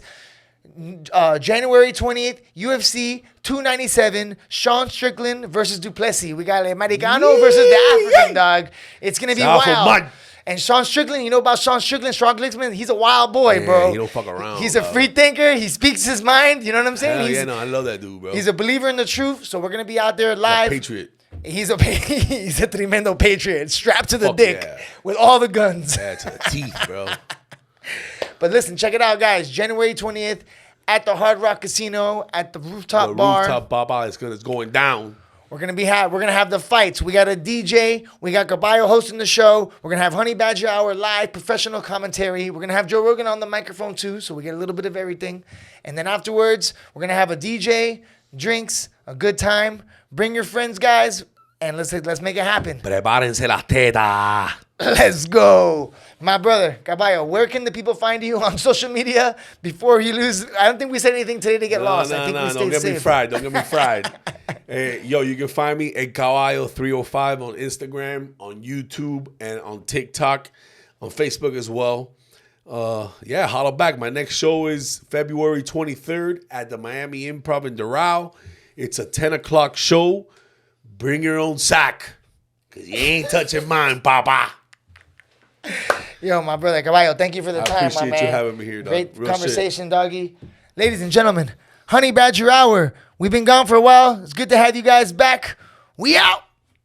January 20th, UFC 297, Sean Strickland versus Duplessis. We got Americano versus the African, dog. It's going to be wild. And Sean Strickland, you know about Sean Strickland? Sean Glicksman, he's a wild boy, bro. He don't fuck around. He's a free thinker. He speaks his mind. You know what I'm saying? Hell yeah, I love that dude, bro. He's a believer in the truth. So we're going to be out there live. Patriot. He's a tremendo patriot, strapped to the Fuck dick yeah. with all the guns. Yeah, to the teeth, bro. But listen, check it out, guys. January 20th at the Hard Rock Casino at the rooftop bar. Rooftop Baba is going down. We're gonna have the fights. We got a DJ. We got Caballo hosting the show. We're gonna have Honey Badger Hour live, professional commentary. We're gonna have Joe Rogan on the microphone too, so we get a little bit of everything. And then afterwards, we're gonna have a DJ, drinks, a good time. Bring your friends, guys, and let's make it happen. Prepárense las tetas. Let's go. My brother, Caballo, where can the people find you on social media before you lose? I don't think we said anything today to get lost. I think we Don't stayed get safe. me fried. Don't get me fried. Yo, you can find me at Caballo305 on Instagram, on YouTube, and on TikTok, on Facebook as well. Holla back. My next show is February 23rd at the Miami Improv in Doral. It's a 10 o'clock show. Bring your own sack, because you ain't touching mine, papa. Yo, my brother Caballo, thank you for the time, my appreciate man. you having me here, dog. Great Real conversation, doggy. Ladies and gentlemen, Honey Badger Hour. We've been gone for a while. It's good to have you guys back. We out.